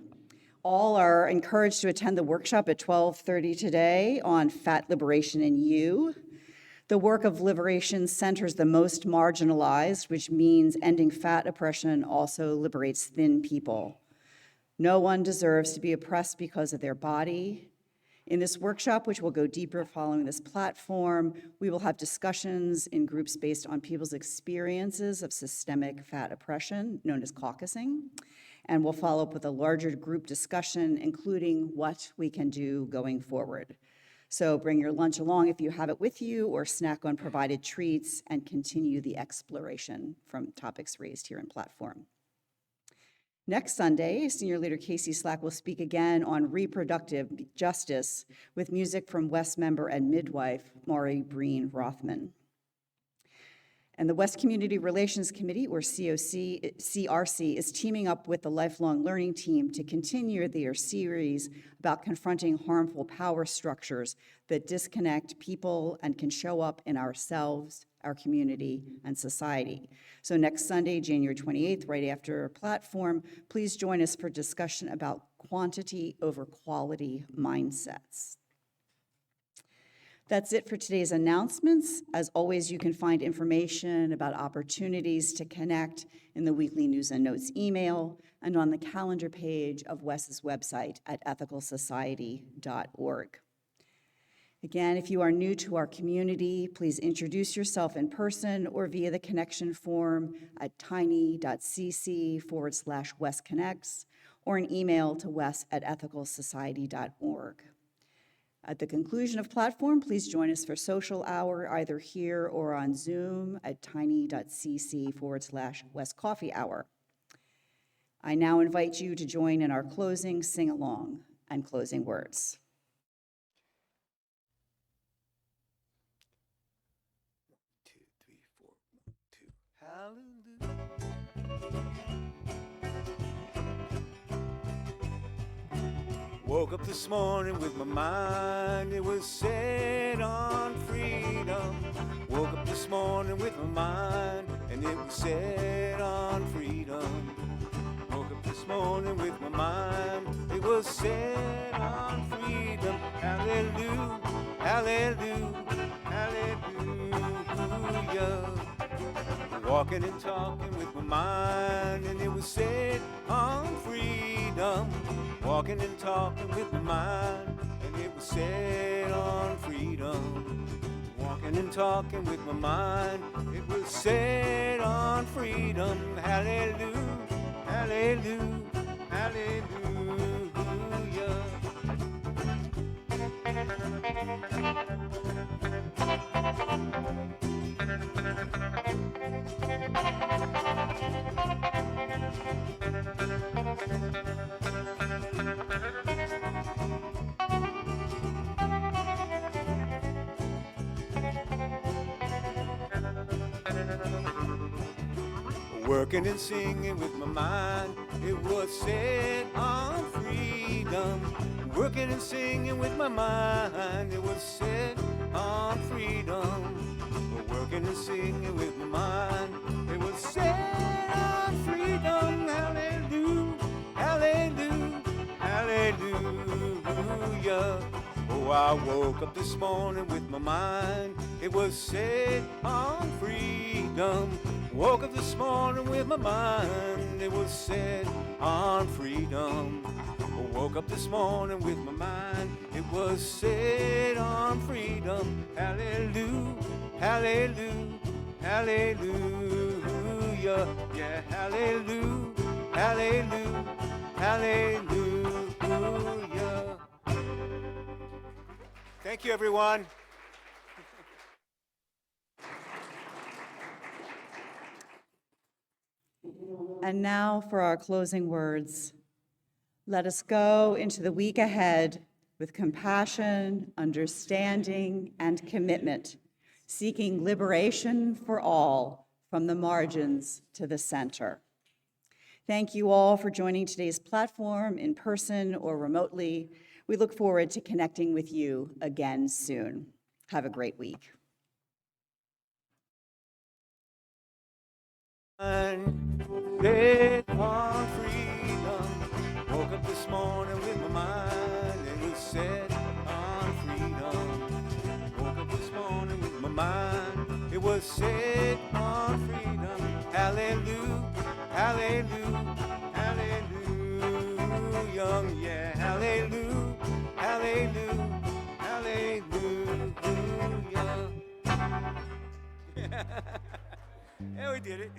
All are encouraged to attend the workshop at 12:30 today on Fat Liberation in You. The work of liberation centers the most marginalized, which means ending fat oppression also liberates thin people. No one deserves to be oppressed because of their body. In this workshop, which will go deeper following this platform, we will have discussions in groups based on people's experiences of systemic fat oppression, known as caucusing, and we'll follow up with a larger group discussion, including what we can do going forward. So bring your lunch along if you have it with you, or snack on provided treats, and continue the exploration from topics raised here in platform. Next Sunday, Senior Leader Casey Slack will speak again on reproductive justice with music from WES member and midwife Maury Breen Rothman. And the West Community Relations Committee, or CRC, is teaming up with the Lifelong Learning Team to continue their series about confronting harmful power structures that disconnect people and can show up in ourselves, our community, and society. So next Sunday, January 28th, right after our platform, please join us for discussion about quantity over quality mindsets. That's it for today's announcements. As always, you can find information about opportunities to connect in the weekly news and notes email and on the calendar page of WES's website at ethicalsociety.org. Again, if you are new to our community, please introduce yourself in person or via the connection form at tiny.cc/WesConnects or an email to wes@ethicalsociety.org. At the conclusion of platform, please join us for social hour, either here or on Zoom at tiny.cc/Wes Coffee Hour. I now invite you to join in our closing sing-along and closing words. Hallelujah. Woke up this morning with my mind, it was set on freedom. Woke up this morning with my mind, and it was set on freedom. Woke up this morning with my mind, it was set on freedom. Hallelujah, hallelujah, hallelujah. Walking and talking with my mind, and it was set on freedom. Walking and talking with my mind, and it was set on freedom. Walking and talking with my mind, it was set on freedom. Hallelujah, hallelujah, hallelujah. hallelujah. Working and singing with my mind, it was set on freedom. Working and singing with my mind, it was set on freedom. Working and singing with my mind, it was set on freedom. Hallelujah, hallelujah, hallelujah. Oh, I woke up this morning with my mind, it was set on freedom. Woke up this morning with my mind, it was set on freedom. Woke up this morning with my mind, it was set on freedom. Hallelujah, hallelujah, hallelujah. Yeah, hallelujah, hallelujah, hallelujah. Thank you, everyone. And now for our closing words. Let us go into the week ahead with compassion, understanding, and commitment, seeking liberation for all from the margins to the center. Thank you all for joining today's platform in person or remotely. We look forward to connecting with you again soon. Have a great week. Set on freedom. Woke up this morning with my mind, it was set on freedom. Woke up this morning with my mind, it was set on freedom. Hallelujah, hallelujah, hallelujah. Yeah, hallelujah, hallelujah, hallelujah. Yeah, we did it.